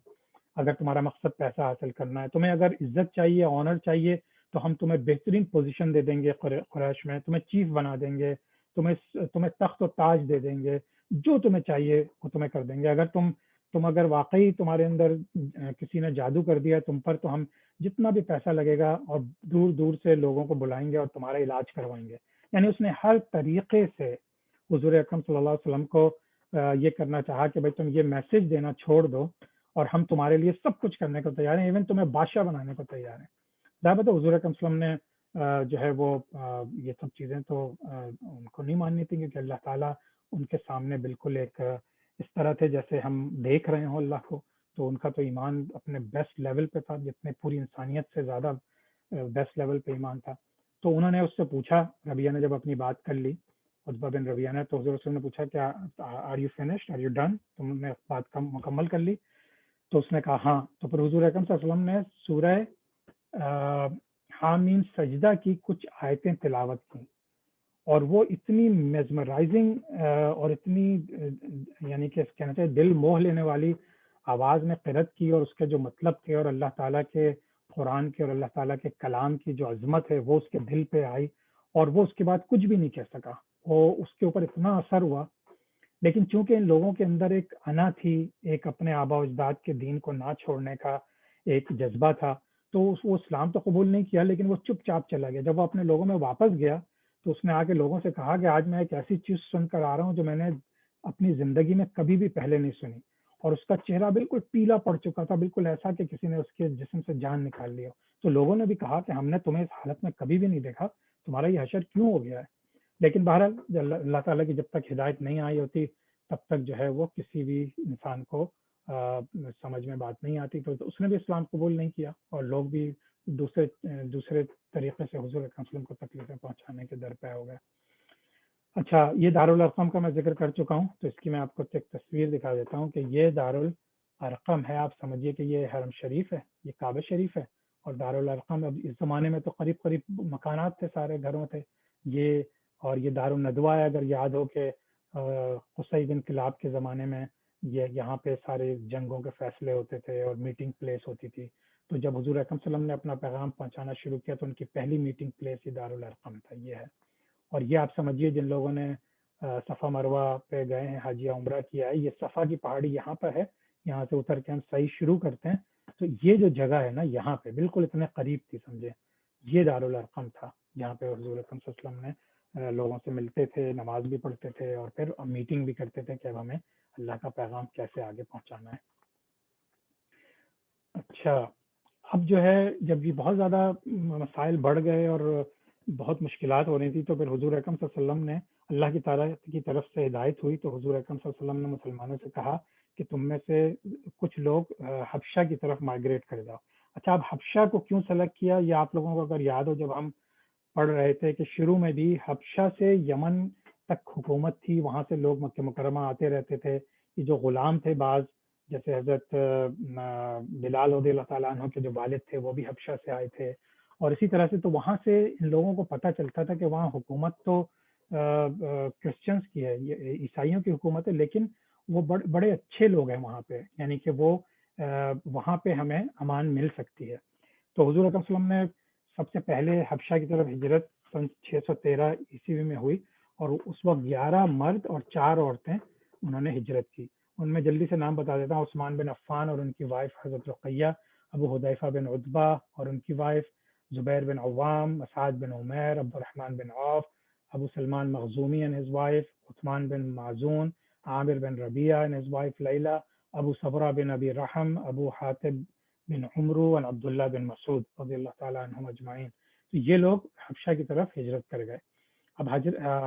اگر تمہارا مقصد پیسہ حاصل کرنا ہے. تمہیں اگر عزت چاہیے، آنر چاہیے، تو ہم تمہیں بہترین پوزیشن دے دیں گے قریش میں، تمہیں چیف بنا دیں گے، تمہیں تخت و تاج دے دیں گے، جو تمہیں چاہیے وہ تمہیں کر دیں گے. اگر اگر واقعی تمہارے اندر کسی نے جادو کر دیا تم پر، تو ہم جتنا بھی پیسہ لگے گا اور دور دور سے لوگوں کو بلائیں گے اور تمہارا علاج کروائیں گے. یعنی اس نے ہر طریقے سے حضور اکرم صلی اللہ علیہ وسلم کو یہ کرنا چاہا کہ بھائی تم یہ میسج دینا چھوڑ دو، اور ہم تمہارے لیے سب کچھ کرنے کو تیار ہیں، ایون تمہیں بادشاہ بنانے کو تیار ہیں. دعوت حضور اکرم صلی اللہ علیہ وسلم نے جو ہے وہ یہ سب چیزیں تو ان کو نہیں ماننی تھی، کیونکہ اللہ تعالیٰ ان کے سامنے بالکل ایک اس طرح تھے جیسے ہم دیکھ رہے ہوں اللہ کو. تو ان کا تو ایمان اپنے بیسٹ لیول پہ تھا، جتنے پوری انسانیت سے زیادہ بیسٹ لیول پہ ایمان تھا. تو انہوں نے اس سے پوچھا، ربیعہ نے جب اپنی بات کر لی، عتبہ بن ربیعہ نے، تو حضور صلی اللہ علیہ وسلم نے پوچھا کیا are you finished, are you done, تم نے بات مکمل کر لی؟ تو اس نے کہا ہاں. تو پھر حضور اکرم صلی اللہ علیہ وسلم نے سورہ حامیم سجدہ کی کچھ آیتیں تلاوت کی، اور وہ اتنی میزمرائزنگ اور اتنی یعنی کہ کہنا چاہیے دل موہ لینے والی آواز میں قرأت کی، اور اس کے جو مطلب تھے اور اللہ تعالیٰ کے قرآن کے اور اللہ تعالیٰ کے کلام کی جو عظمت ہے وہ اس کے دل پہ آئی، اور وہ اس کے بعد کچھ بھی نہیں کہہ سکا. وہ اس کے اوپر اتنا اثر ہوا. لیکن چونکہ ان لوگوں کے اندر ایک انا تھی، ایک اپنے آبا و اجداد کے دین کو نہ چھوڑنے کا ایک جذبہ تھا، تو وہ اسلام تو قبول نہیں کیا، لیکن وہ چپ چاپ چلا گیا. جب وہ اپنے لوگوں میں واپس گیا تو اس نے آ کے لوگوں سے کہا کہ آج میں ایک ایسی چیز سن کر آ رہا ہوں جو میں نے اپنی زندگی میں کبھی بھی پہلے نہیں سنی. اور اس کا چہرہ بالکل پیلا پڑ چکا تھا، بالکل ایسا کہ کسی نے اس کے جسم سے جان نکال لیا. تو لوگوں نے بھی کہا کہ ہم نے تمہیں اس حالت میں کبھی بھی نہیں دیکھا، تمہارا یہ حشر کیوں ہو گیا ہے؟ لیکن بہرحال اللہ تعالیٰ کی جب تک ہدایت نہیں آئی ہوتی تب تک جو ہے وہ کسی بھی انسان کو سمجھ میں بات نہیں آتی، تو اس نے بھی اسلام قبول نہیں کیا، اور لوگ بھی دوسرے طریقے سے حضور اکرم صلی اللہ علیہ وسلم کو تکلیفیں پہنچانے کے در پہ ہو گئے۔ اچھا، یہ دارالارقم کا میں ذکر کر چکا ہوں، تو اس کی میں آپ کو ایک تصویر دکھا دیتا ہوں کہ یہ دارالارقم ہے۔ آپ سمجھیے کہ یہ حرم شریف ہے، یہ کعبہ شریف ہے، اور دارالارقم اب اس زمانے میں تو قریب قریب مکانات تھے، سارے گھروں تھے یہ، اور یہ دارالندوہ ہے، اگر یاد ہو کہ قصی بن کلاب کے زمانے میں یہاں پہ سارے جنگوں کے فیصلے ہوتے تھے اور میٹنگ پلیس ہوتی تھی۔ تو جب حضور اکرم صلی اللہ علیہ وسلم نے اپنا پیغام پہنچانا شروع کیا تو ان کی پہلی میٹنگ پلیس یہ دارالارقم تھا، یہ ہے۔ اور یہ آپ سمجھیے جن لوگوں نے صفا مروہ پہ گئے ہیں، حاجیہ عمرہ کیا ہے، یہ صفا کی پہاڑی یہاں پر ہے، یہاں سے اتر کے ہم صحیح شروع کرتے ہیں، تو یہ جو جگہ ہے نا یہاں پہ بالکل اتنے قریب تھی، سمجھے، یہ دارالارقم تھا جہاں پہ حضور اکرم صلی اللہ علیہ وسلم نے لوگوں سے ملتے تھے، نماز بھی پڑھتے تھے، اور پھر میٹنگ بھی کرتے تھے کہ اب ہمیں اللہ کا پیغام کیسے آگے پہنچانا ہے۔ اچھا، اب جو ہے جب یہ بہت زیادہ مسائل بڑھ گئے اور بہت مشکلات ہو رہی تھی، تو پھر حضور اکرم صلی اللہ علیہ وسلم نے اللہ کی تعالیٰ کی طرف سے ہدایت ہوئی، تو حضور اکرم صلی اللہ علیہ وسلم نے مسلمانوں سے کہا کہ تم میں سے کچھ لوگ حبشہ کی طرف مائگریٹ کر جاؤ۔ اچھا، اب حبشہ کو کیوں سلیکٹ کیا، یہ آپ لوگوں کو اگر یاد ہو، جب ہم پڑھ رہے تھے کہ شروع میں بھی حبشہ سے یمن تک حکومت تھی، وہاں سے لوگ مکہ مکرمہ آتے رہتے تھے، یہ جو غلام تھے بعض، جیسے حضرت بلال رضی اللہ تعالیٰ عنہ کے جو والد تھے وہ بھی حبشہ سے آئے تھے، اور اسی طرح سے تو وہاں سے ان لوگوں کو پتہ چلتا تھا کہ وہاں حکومت تو کرسچنس کی ہے، یہ عیسائیوں کی حکومت ہے، لیکن وہ بڑے اچھے لوگ ہیں وہاں پہ، یعنی کہ وہ وہاں پہ ہمیں امان مل سکتی ہے۔ تو حضور اکرم صلی اللہ علیہ وسلم نے سب سے پہلے حبشہ کی طرف ہجرت سن 613 عیسوی میں ہوئی، اور اس وقت 11 مرد اور 4 عورتیں انہوں نے ہجرت کی۔ ان میں جلدی سے نام بتا دیتا ہوں: عثمان بن عفان اور ان کی وائف حضرت رقیہ، ابو حذیفہ بن عتبہ اور ان کی وائف، زبیر بن عوام، مسعد بن عمیر، عبد الرحمن بن عوف، ابو Salman مخزومی and his wife، Usman bin معزون، Amir bin Rabia and his wife لیلہ، ابو صبرہ بن ابی رحم، ابو حاتب بن عمرو اور عبداللہ بن مسعود رضی اللہ تعالیٰ عنہم اجمعین۔ تو یہ لوگ حبشہ کی طرف ہجرت کر گئے۔ اب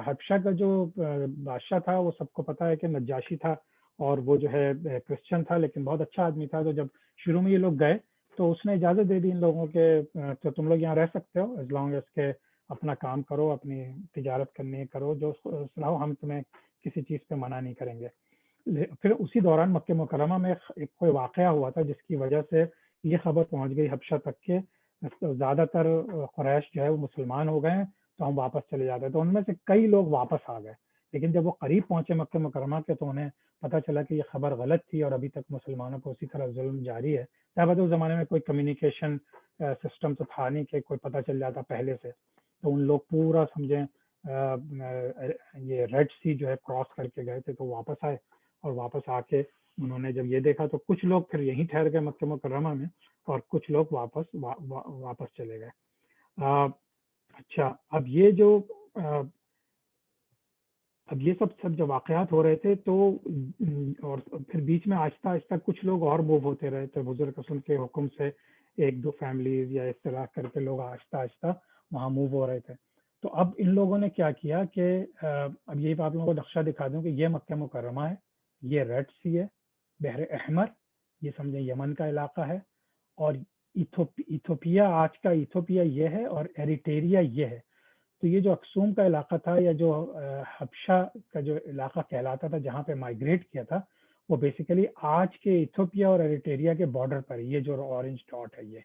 حبشہ کا جو بادشاہ تھا وہ سب کو پتہ ہے کہ نجاشی تھا، اور وہ جو ہے کرسچن تھا لیکن بہت اچھا آدمی تھا۔ تو جب شروع میں یہ لوگ گئے تو اس نے اجازت دے دی ان لوگوں کے تو تم لوگ یہاں رہ سکتے ہو ایز لانگ ایز کے اپنا کام کرو، اپنی تجارت کرنی کرو، جو سناؤ، ہم تمہیں کسی چیز پہ منع نہیں کریں گے۔ پھر اسی دوران مکہ مکرمہ میں ایک کوئی واقعہ ہوا تھا جس کی وجہ سے یہ خبر پہنچ گئی حبشہ تک کہ زیادہ تر قریش جو ہے وہ مسلمان ہو گئے ہیں، تو ہم واپس چلے جاتے ہیں۔ تو ان میں سے کئی لوگ واپس آ گئے، لیکن جب وہ قریب پہنچے مکہ مکرمہ کے تو انہیں پتہ چلا کہ یہ خبر غلط تھی اور ابھی تک مسلمانوں کو اسی طرح ظلم جاری ہے۔ تب اس زمانے میں کوئی کمیونیکیشن سسٹم تو تھا نہیں کہ کوئی پتہ چل جاتا پہلے سے، تو ان لوگ پورا سمجھیں یہ ریڈ سی جو ہے کراس کر کے گئے تھے، تو واپس آئے، اور واپس آ کے انہوں نے جب یہ دیکھا تو کچھ لوگ پھر یہیں ٹھہر گئے مکہ مکرمہ میں، اور کچھ لوگ واپس چلے گئے۔ اچھا، اب یہ سب جو واقعات ہو رہے تھے تو اور پھر بیچ میں آہستہ آہستہ کچھ لوگ اور موو ہوتے رہے تھے حضور قسم کے حکم سے، 1-2 فیملیز یا اس طرح کر کے لوگ آہستہ آہستہ وہاں موو ہو رہے تھے۔ تو اب ان لوگوں نے کیا کیا کہ اب یہ آپ لوگوں کو نقشہ دکھا دوں کہ یہ مکہ مکرمہ ہے، یہ ریڈ سی ہے، بحر احمر، یہ سمجھیں یمن کا علاقہ ہے، اور ایتھوپیا، آج کا ایتھوپیا یہ ہے، اور ایریٹیریا یہ ہے۔ تو یہ جو اکسوم کا علاقہ تھا، یا جو حبشہ کا جو علاقہ کہلاتا تھا جہاں پہ مائگریٹ کیا تھا، وہ بیسیکلی آج کے ایتھوپیا اور ایریٹیریا کے بارڈر پر ہے، یہ جو اورنج ڈاٹ ہے یہ۔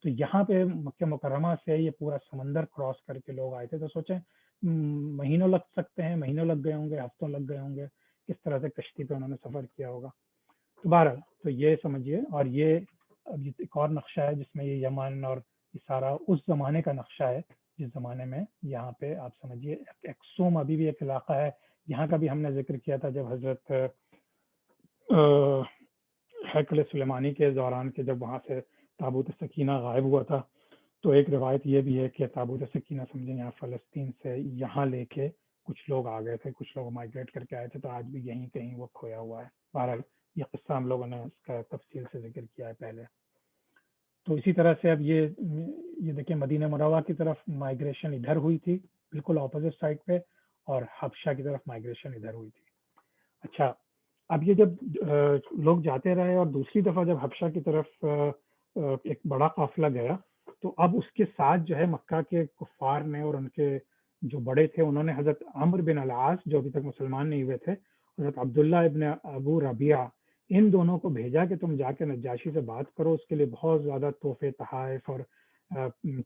تو یہاں پہ مکہ مکرمہ سے یہ پورا سمندر کراس کر کے لوگ آئے تھے، تو سوچیں مہینوں لگ سکتے ہیں، مہینوں لگ گئے ہوں گے، ہفتوں لگ گئے ہوں گے، کس طرح سے کشتی پہ انہوں نے سفر کیا ہوگا۔ تو بہرحال تو یہ سمجھیے، اور یہ اب ایک اور نقشہ ہے جس میں یہ یمن اور یہ سارا اس زمانے کا نقشہ ہے جس زمانے میں یہاں پہ آپ سمجھیے ایکسوم ابھی بھی ایک علاقہ ہے، یہاں کا بھی ہم نے ذکر کیا تھا جب حضرت ہیکل سلیمانی کے دوران کے جب وہاں سے تابوت سکینہ غائب ہوا تھا، تو ایک روایت یہ بھی ہے کہ تابوت سکینہ سمجھیں یہاں فلسطین سے یہاں لے کے کچھ لوگ آ گئے تھے، کچھ لوگ مائگریٹ کر کے آئے تھے، تو آج بھی یہیں کہیں وہ کھویا ہوا ہے۔ بہرحال یہ قصہ ہم لوگوں نے اس کا تفصیل سے ذکر کیا ہے پہلے۔ تو اسی طرح سے اب یہ دیکھیں مدینہ منورہ کی طرف مائگریشن ادھر ہوئی تھی، بالکل اپوزٹ سائڈ پہ، اور حبشہ کی طرف مائگریشن ادھر ہوئی تھی۔ اچھا، اب یہ جب لوگ جاتے رہے اور دوسری دفعہ جب حبشہ کی طرف ایک بڑا قافلہ گیا، تو اب اس کے ساتھ جو ہے مکہ کے کفار نے اور ان کے جو بڑے تھے انہوں نے حضرت عمرو بن العاص جو ابھی تک مسلمان نہیں ہوئے تھے، حضرت عبداللہ ابن ابو ربیعہ، ان دونوں کو بھیجا کہ تم جا کے نجاشی سے بات کرو، اس کے لیے بہت زیادہ تحفے تحائف اور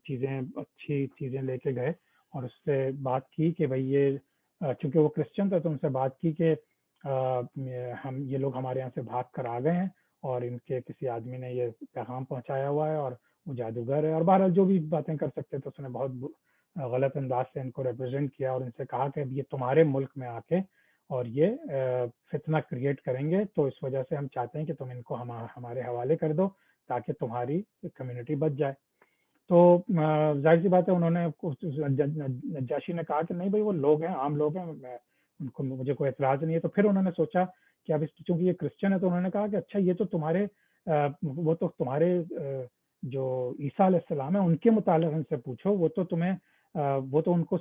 چیزیں، اچھی چیزیں لے کے گئے، اور اس سے بات کی کہ بھئی یہ چونکہ وہ کرسچن تھا تو ان سے بات کی کہ ہم یہ لوگ ہمارے یہاں سے بھاگ کر آ گئے ہیں، اور ان کے کسی آدمی نے یہ پیغام پہنچایا ہوا ہے، اور وہ جادوگر ہے، اور بہرحال جو بھی باتیں کر سکتے تو اس نے بہت غلط انداز سے ان کو ریپرزینٹ کیا، اور ان سے کہا کہ اب یہ تمہارے ملک میں آ کے اور یہ فتنہ کریٹ کریں گے، تو اس وجہ سے ہم چاہتے ہیں کہ تم ان کو ہمارے حوالے کر دو تاکہ تمہاری کمیونٹی بچ جائے۔ تو ظاہر سی بات ہے انہوں نے نجاشی نے کہا کہ نہیں بھائی وہ لوگ ہیں، عام لوگ ہیں، میں ان کو مجھے کوئی اعتراض نہیں ہے۔ تو پھر انہوں نے سوچا کہ اب چونکہ یہ کرسچن ہے تو انہوں نے کہا کہ اچھا یہ تو تمہارے وہ تو تمہارے جو عیسیٰ علیہ السلام ہے ان کے متعلق ان سے پوچھو، وہ تو تمہیں وہ تو ان کو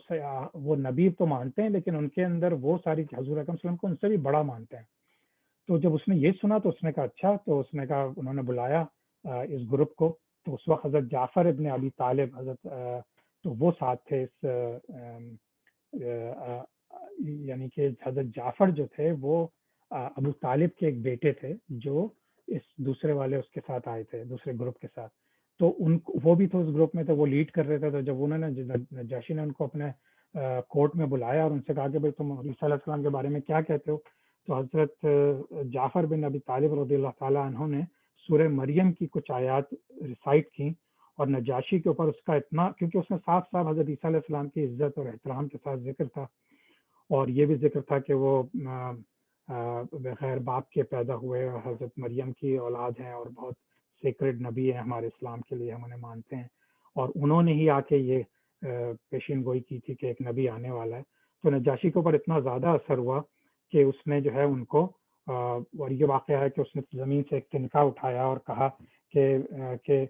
وہ نبی تو مانتے ہیں، لیکن ان کے اندر وہ ساری حضور اکرم صلی اللہ علیہ وسلم کو ان سے بھی بڑا مانتے ہیں۔ تو جب اس نے یہ سنا تو اس نے کہا اچھا، تو اس نے کہا انہوں نے بلایا اس گروپ کو، تو اس وقت حضرت جعفر ابن ابی طالب تو وہ ساتھ تھے اس یعنی کہ حضرت جعفر جو تھے وہ ابو طالب کے ایک بیٹے تھے جو اس دوسرے والے اس کے ساتھ آئے تھے، دوسرے گروپ کے ساتھ، تو وہ بھی تو اس گروپ میں تھے، وہ لیڈ کر رہے تھے۔ تو جب انہوں نے نجاشی نے ان کو اپنے کورٹ میں بلایا اور ان سے کہا کہ بھائی تم عیسیٰ علیہ السلام کے بارے میں کیا کہتے ہو، تو حضرت جعفر بن ابی طالب رضی اللہ تعالیٰ عنہ نے سورہ مریم کی کچھ آیات ریسائٹ کی، اور نجاشی کے اوپر اس کا اتنا، کیونکہ اس میں صاف صاف حضرت عیسیٰ علیہ السلام کی عزت اور احترام کے ساتھ ذکر تھا، اور یہ بھی ذکر تھا کہ وہ بغیر باپ کے پیدا ہوئے اور حضرت مریم کی اولاد ہیں، اور بہت سیکرڈ نبی ہے ہمارے اسلام کے لیے، ہم انہیں مانتے ہیں، اور انہوں نے ہی آ کے یہ پیشین گوئی کی تھی کہ ایک نبی آنے والا ہے۔ تو نجاشی کے اوپر اتنا زیادہ اثر ہوا کہ اس نے جو ہے ان کو اور یہ واقعہ ہے کہ اس نے زمین سے ایک تنکا اٹھایا اور کہا کہ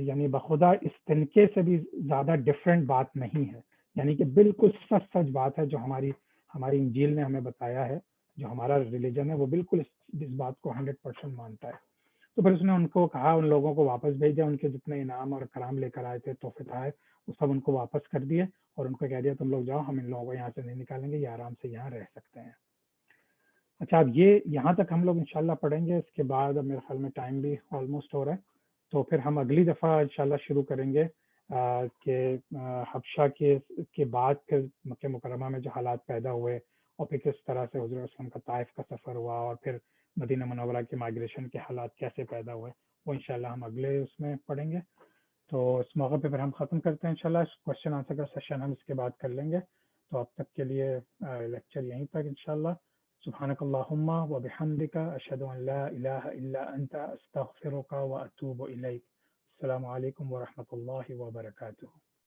یعنی بخدا اس تنکے سے بھی زیادہ ڈفرینٹ بات نہیں ہے، یعنی کہ بالکل سچ سچ بات ہے جو ہماری انجیل نے ہمیں بتایا ہے، جو ہمارا ریلیجن ہے وہ بالکل اس بات کو 100% مانتا ہے۔ تو پھر اس نے ان کو کہا، ان لوگوں کو واپس بھیجا، ان کے جتنے انعام اور کرام لے کر آئے تھے، تحفے تحائف، وہ سب ان کو واپس کر دیے، اور ان کو کہہ دیا تم لوگ جاؤ، ہم ان لوگوں کو یہاں سے نہیں نکالیں گے، یہ آرام سے یہاں رہ سکتے ہیں۔ اچھا، اب یہ یہاں تک ہم لوگ انشاءاللہ پڑھیں گے، اس کے بعد اب میرے خیال میں ٹائم بھی آلموسٹ ہو رہا ہے، تو پھر ہم اگلی دفعہ انشاءاللہ شروع کریں گے کہ حبشہ کے بعد پھر مکہ مکرمہ میں جو حالات پیدا ہوئے، اور پھر کس طرح سے حضور وسلم کا طائف کا سفر ہوا، اور پھر مدینہ منورہ کے مائگریشن کے حالات کیسے پیدا ہوئے، وہ انشاءاللہ ہم اگلے اس میں پڑھیں گے۔ تو اس موقع پہ پھر ہم ختم کرتے ہیں انشاءاللہ، کوشچن آنسر کا سیشن ہم اس کے بعد کر لیں گے۔ تو اب تک کے لیے لیکچر یہیں تک انشاءاللہ۔ سبحانک اللہم و بحمدک، اشہد ان لا الہ الا انت، استغفرک و اتوب الیک۔ السلام علیکم ورحمۃ اللہ وبرکاتہ۔